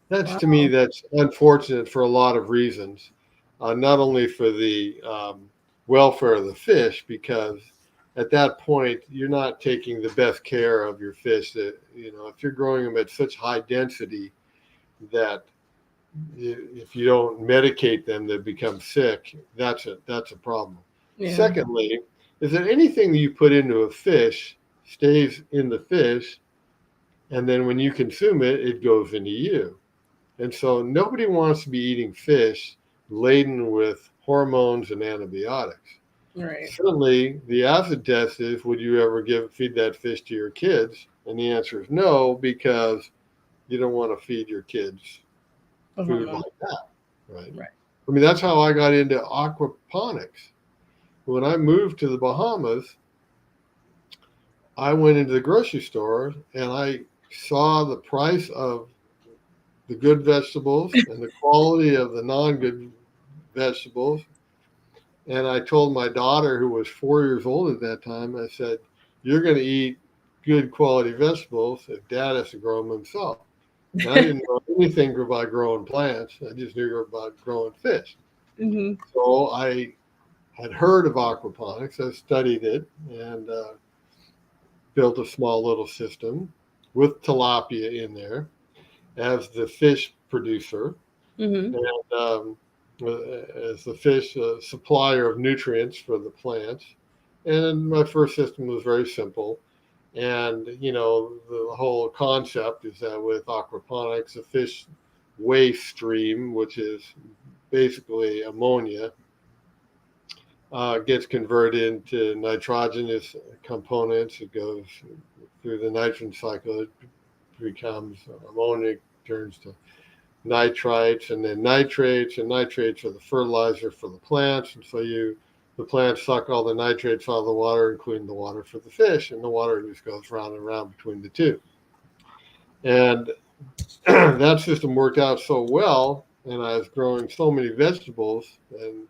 that's to me, Wow. that's unfortunate for a lot of reasons. Not only for the welfare of the fish, because at that point you're not taking the best care of your fish. That if you're growing them at such high density that if you don't medicate them, they become sick. That's a problem. Yeah. Secondly, is that anything that you put into a fish stays in the fish, and then when you consume it, it goes into you. And so nobody wants to be eating fish laden with hormones and antibiotics. Right. Certainly, the acid test is, would you ever feed that fish to your kids? And the answer is no, because you don't want to feed your kids The food hormone. like that, right? Right. I mean, that's how I got into aquaponics. When I moved to the Bahamas, I went into the grocery store and I saw the price of the good vegetables and the quality of the non-good vegetables. And I told my daughter, who was 4 years old at that time, I said, "You're going to eat good quality vegetables if Dad has to grow them himself." And I didn't know anything about growing plants. I just knew about growing fish. Hmm. So I had heard of aquaponics. I studied it and built a small little system with tilapia in there as the fish producer. Hmm. And as the fish supplier of nutrients for the plants. And my first system was very simple. And, the whole concept is that with aquaponics, the fish waste stream, which is basically ammonia, gets converted into nitrogenous components. It goes through the nitrogen cycle. It becomes ammonia, turns to nitrites and then nitrates, and nitrates are the fertilizer for the plants. And so the plants suck all the nitrates out of the water and clean the water for the fish, and the water just goes round and round between the two. And that system worked out so well, and I was growing so many vegetables and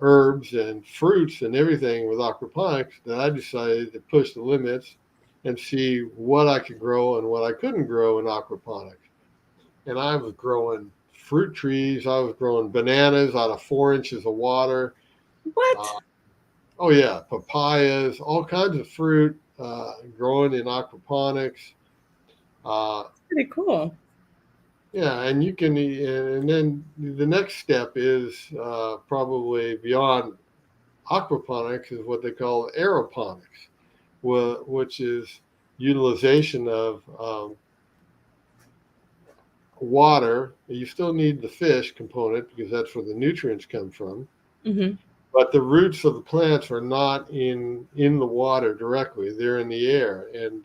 herbs and fruits and everything with aquaponics that I decided to push the limits and see what I could grow and what I couldn't grow in aquaponics. And I was growing fruit trees. I was growing bananas out of 4 inches of water. What? Oh yeah, papayas, all kinds of fruit growing in aquaponics. Pretty cool. Yeah, and you can, and then the next step is probably beyond aquaponics is what they call aeroponics, which is utilization of water. You still need the fish component because that's where the nutrients come from. Mm-hmm. But the roots of the plants are not in the water directly. They're in the air, and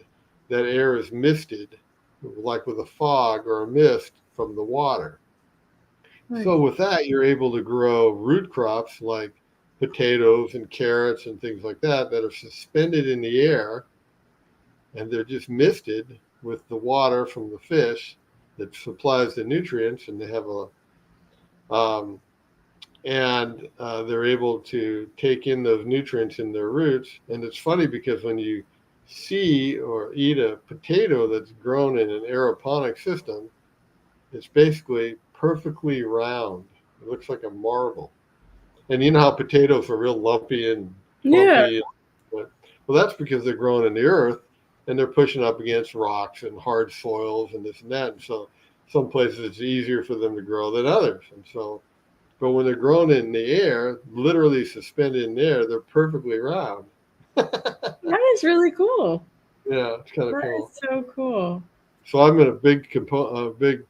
that air is misted, like with a fog or a mist from the water. Right. So with that, you're able to grow root crops like potatoes and carrots and things like that are suspended in the air, and they're just misted with the water from the fish that supplies the nutrients, and they have they're able to take in those nutrients in their roots. And it's funny because when you see or eat a potato that's grown in an aeroponic system, it's basically perfectly round. It looks like a marble. And you know how potatoes are real lumpy and bumpy? Yeah. Well, that's because they're grown in the earth and they're pushing up against rocks and hard soils and this and that. And so some places it's easier for them to grow than others. And so, but when they're grown in the air, literally suspended in the air, they're perfectly round. That is really cool. Yeah, it's kind of That cool. is so cool. So I'm a big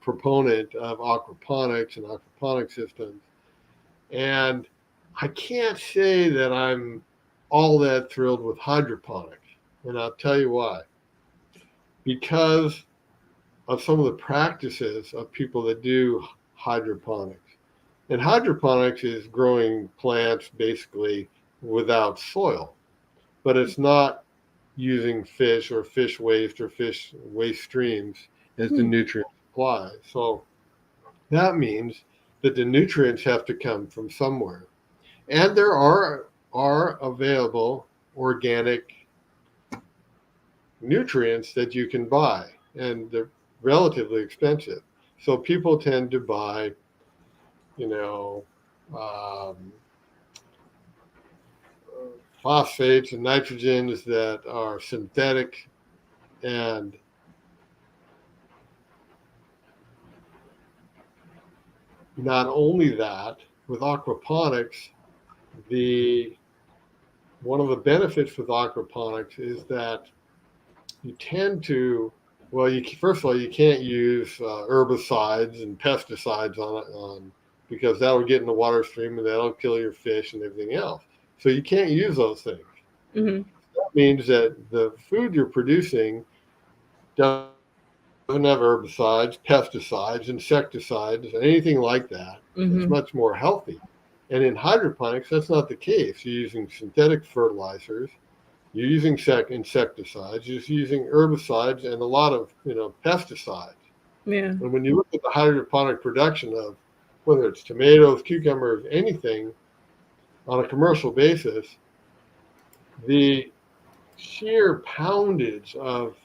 proponent of aquaponics and aquaponic systems. And I can't say that I'm all that thrilled with hydroponics. And I'll tell you why. Because of some of the practices of people that do hydroponics. And hydroponics is growing plants basically without soil, but it's not using fish or fish waste streams as the nutrient supply. So that means that the nutrients have to come from somewhere. And there are available organic nutrients that you can buy, and they're relatively expensive. So people tend to buy, phosphates and nitrogens that are synthetic, and not only that, with aquaponics, one of the benefits with aquaponics is that you tend to, first of all, you can't use herbicides and pesticides on because that'll get in the water stream and that'll kill your fish and everything else. So you can't use those things. Mm-hmm. That means that the food you're producing doesn't have herbicides, pesticides, insecticides, anything like that. Mm-hmm. It's much more healthy. And in hydroponics, that's not the case. You're using synthetic fertilizers, you're using insecticides, you're using herbicides and a lot of pesticides. Yeah. And when you look at the hydroponic production of whether it's tomatoes, cucumbers, anything on a commercial basis, the sheer poundage of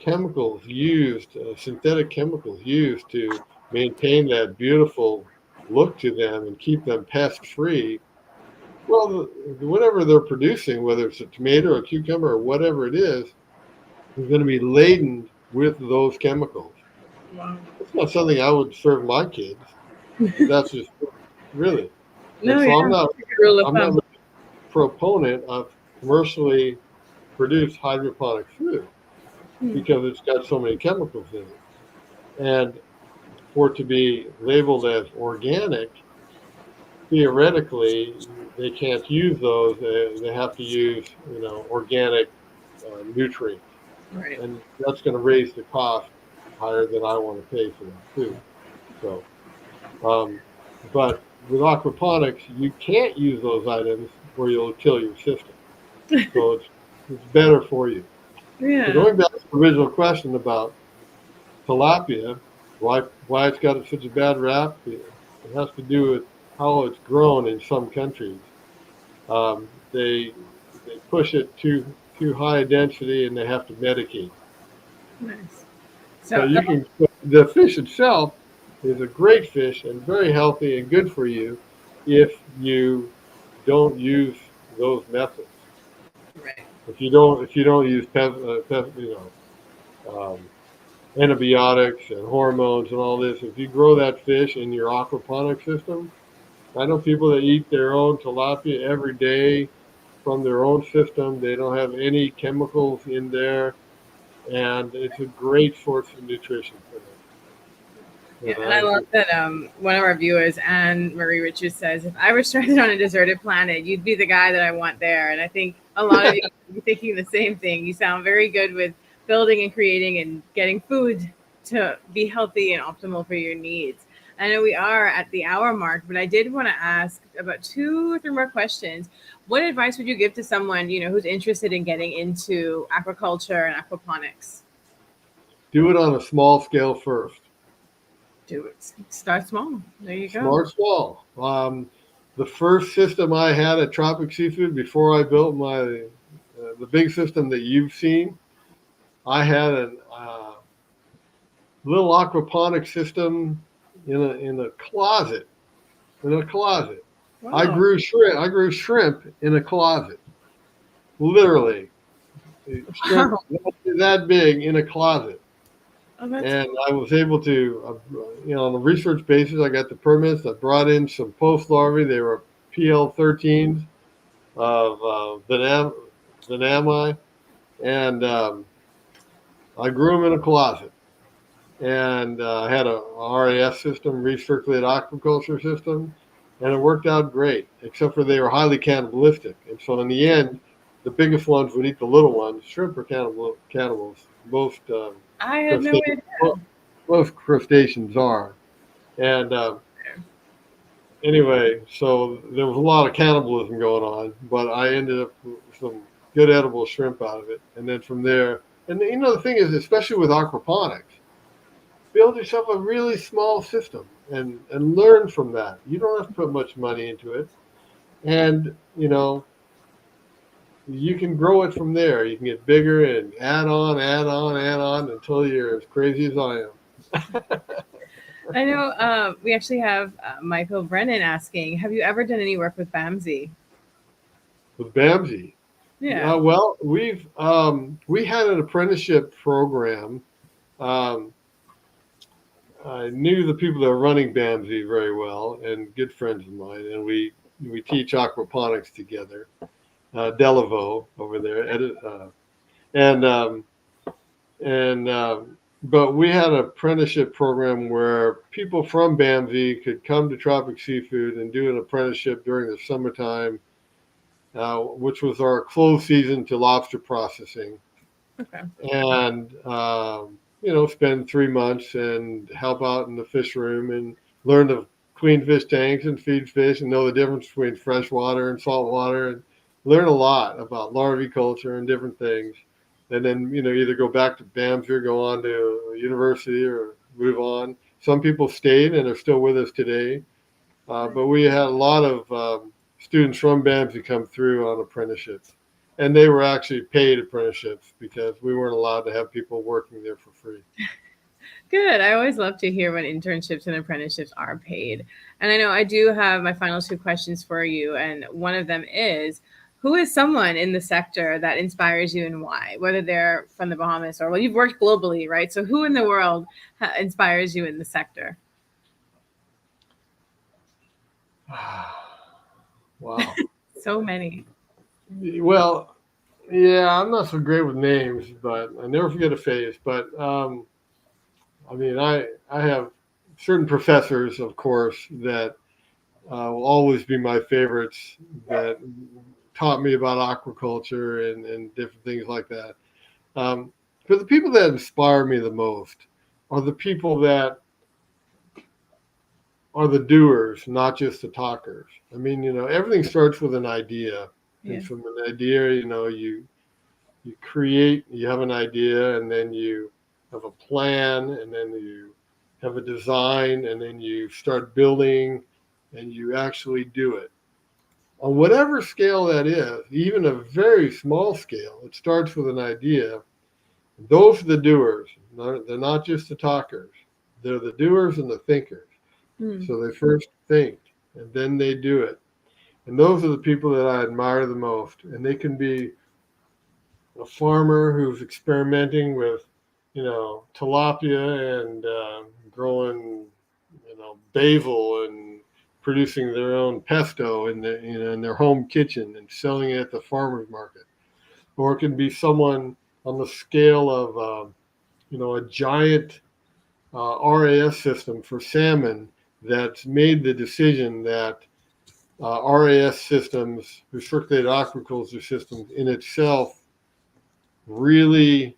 chemicals used, synthetic chemicals used to maintain that beautiful look to them and keep them pest free. Well, whatever they're producing, whether it's a tomato or a cucumber or whatever it is going to be laden with those chemicals. Wow. It's not something I would serve my kids. That's just really. No, so yeah. I'm not a proponent of commercially produced hydroponic food because it's got so many chemicals in it. And for it to be labeled as organic, theoretically, they can't use those. They have to use, organic nutrients. Right. And that's going to raise the cost higher than I want to pay for that food. So, but with aquaponics, you can't use those items where you'll kill your system. So it's better for you. So Yeah. going back to the original question about tilapia, why it's got such a bad rap, it has to do with how it's grown in some countries. They push it too high a density, and they have to medicate. Nice. So So, you can the fish itself is a great fish and very healthy and good for you if you don't use those methods. right. If you don't use antibiotics and hormones and all this, if you grow that fish in your aquaponic system, I know people that eat their own tilapia every day from their own system. They don't have any chemicals in there, and it's a great source of nutrition for them. Yeah, And and I I love that one of our viewers, Anne Marie Richards, says, "If I were stranded on a deserted planet, you'd be the guy that I want there." And I think a lot of you are thinking the same thing. You sound very good with building and creating and getting food to be healthy and optimal for your needs. I know we are at the hour mark, but I did want to ask about 2 or 3 more questions. What advice would you give to someone, who's interested in getting into aquaculture and aquaponics? do it on a small scale first. Do it. Start small. There you go. Smart small. The first system I had at Tropic Seafood before I built the big system that you've seen, I had a little aquaponic system in a closet. In a closet, I Wow. grew shrimp. I grew shrimp in a closet, literally. Shrimp Wow. that big in a closet. Oh, that's And I was able to, on a research basis, I got the permits. I brought in some post larvae. They were PL13s of Vanami, and I grew them in a closet. And I had a RAS system, recirculated aquaculture system, and it worked out great, except for they were highly cannibalistic. And so in the end, the biggest ones would eat the little ones. Shrimp are cannibals. I had no Crustaceans, idea. most crustaceans are. And anyway, so there was a lot of cannibalism going on, but I ended up with some good edible shrimp out of it. And then from there, and the thing is, especially with aquaponics, build yourself a really small system and learn from that. You don't have to put much money into it. And, you can grow it from there. You can get bigger and add on, add on, add on until you're as crazy as I am. I know we actually have Michael Brennan asking, have you ever done any work with Bamsey? With Bamsey. Yeah. Well, we had an apprenticeship program. Um, I knew the people that were running Bamsey very well, and good friends of mine, and we teach aquaponics together. Delaveau over there, and and but we had an apprenticeship program where people from Bamsey could come to Tropic Seafood and do an apprenticeship during the summertime, which was our closed season to lobster processing, Okay. and spend 3 months and help out in the fish room and learn to clean fish tanks and feed fish and know the difference between fresh water and salt water and learn a lot about larvae culture and different things. And then either go back to BAMS or go on to a university or move on. Some people stayed and are still with us today, but we had a lot of students from BAMS who come through on apprenticeships. And they were actually paid apprenticeships because we weren't allowed to have people working there for free. Good. I always love to hear when internships and apprenticeships are paid. And I know I do have my final 2 questions for you. And one of them is, who is someone in the sector that inspires you and why? Whether they're from the Bahamas or, well, you've worked globally, right? So who in the world inspires you in the sector? Wow. So many. Well, yeah, I'm not so great with names, but I never forget a face. But I have certain professors, of course, that will always be my favorites that taught me about aquaculture and different things like that. Um, but the people that inspire me the most are the people that are the doers, not just the talkers. I mean, everything starts with an idea. Yeah. And from an idea, you create, you have an idea, and then you have a plan, and then you have a design, and then you start building, and you actually do it. On whatever scale that is, even a very small scale, it starts with an idea. Those are the doers. They're not just the talkers. They're the doers and the thinkers. So they first think, and then they do it. And those are the people that I admire the most. And they can be a farmer who's experimenting with, tilapia and growing, basil and producing their own pesto in their home kitchen and selling it at the farmer's market. Or it can be someone on the scale of, a giant RAS system for salmon that's made the decision that RAS systems, recirculated aquaculture systems in itself, really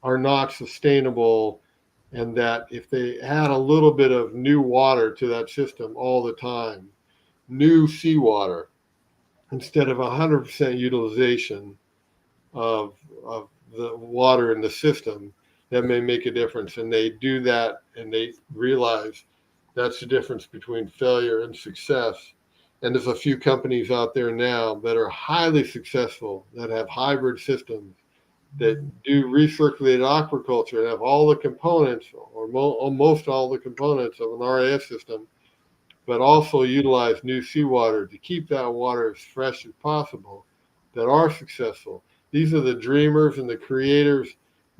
are not sustainable, and that if they add a little bit of new water to that system all the time, new seawater, instead of 100% utilization of the water in the system, that may make a difference. And they do that, and they realize that's the difference between failure and success. And there's a few companies out there now that are highly successful that have hybrid systems that do recirculated aquaculture and have all the components, or almost all the components of an RAS system, but also utilize new seawater to keep that water as fresh as possible, that are successful. These are the dreamers and the creators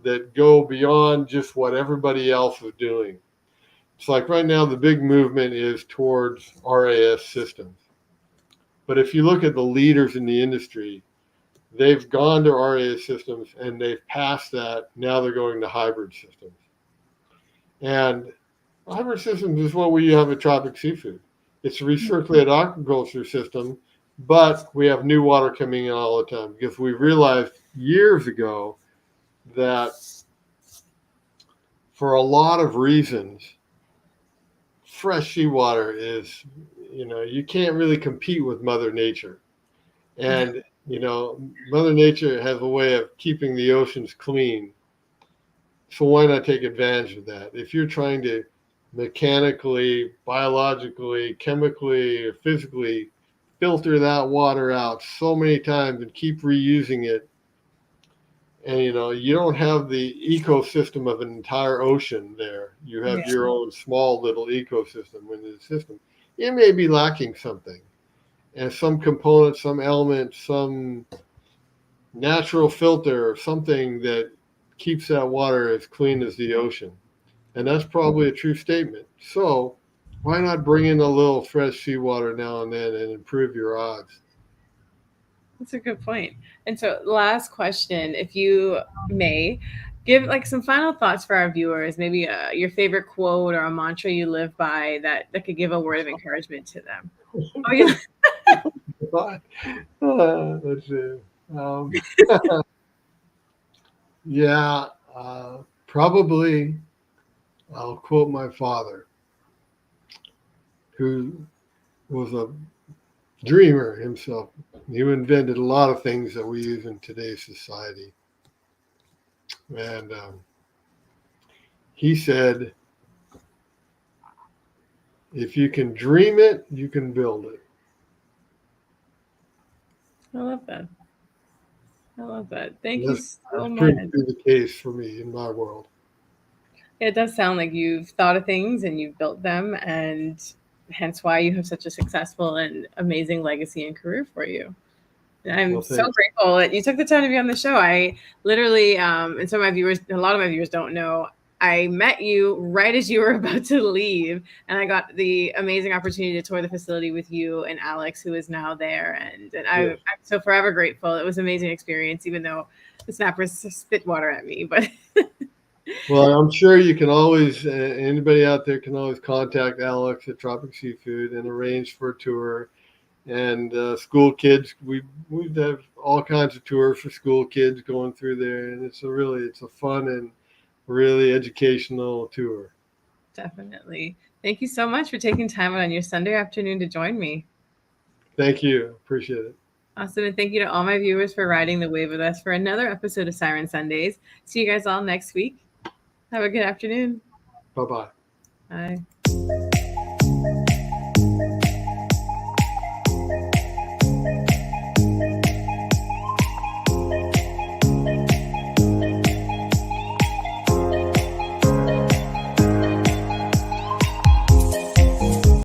that go beyond just what everybody else is doing. It's like right now the big movement is towards RAS systems. But if you look at the leaders in the industry, they've gone to RAS systems and they've passed that. Now they're going to hybrid systems. And hybrid systems is what we have at Tropic Seafood. It's a recirculated aquaculture system, but we have new water coming in all the time because we realized years ago that for a lot of reasons, fresh seawater is, you can't really compete with Mother Nature. And, Mother Nature has a way of keeping the oceans clean. So why not take advantage of that? If you're trying to mechanically, biologically, chemically, or physically filter that water out so many times and keep reusing it, and you don't have the ecosystem of an entire ocean there. You have your own small little ecosystem within the system. You may be lacking something, and some component, some element, some natural filter, or something that keeps that water as clean as the ocean. And that's probably a true statement. So why not bring in a little fresh seawater now and then and improve your odds? That's a good point. And so, last question, if you may, give like some final thoughts for our viewers, maybe your favorite quote or a mantra you live by that could give a word of encouragement to them. Oh, yeah. Let's see. Yeah, probably I'll quote my father, who was a dreamer himself. He invented a lot of things that we use in today's society. And he said, if you can dream it, you can build it. I love that. I love that. Thank you That's so much. proved to be the case for me in my world. It does sound like you've thought of things and you've built them, and hence why you have such a successful and amazing legacy and career for you. And I'm so grateful that you took the time to be on the show. I literally, and some of my viewers, a lot of my viewers don't know, I met you right as you were about to leave, and I got the amazing opportunity to tour the facility with you and Alex, who is now there. And I'm so forever grateful. It was an amazing experience, even though the snappers spit water at me. But well, I'm sure you can always, anybody out there can always contact Alex at Tropic Seafood and arrange for a tour. And school kids, we have all kinds of tours for school kids going through there, and it's a fun and really educational tour. Definitely. Thank you so much for taking time out on your Sunday afternoon to join me. Thank you. Appreciate it. Awesome. And thank you to all my viewers for riding the wave with us for another episode of Siren Sundays. See you guys all next week. Have a good afternoon. Bye-bye. Bye.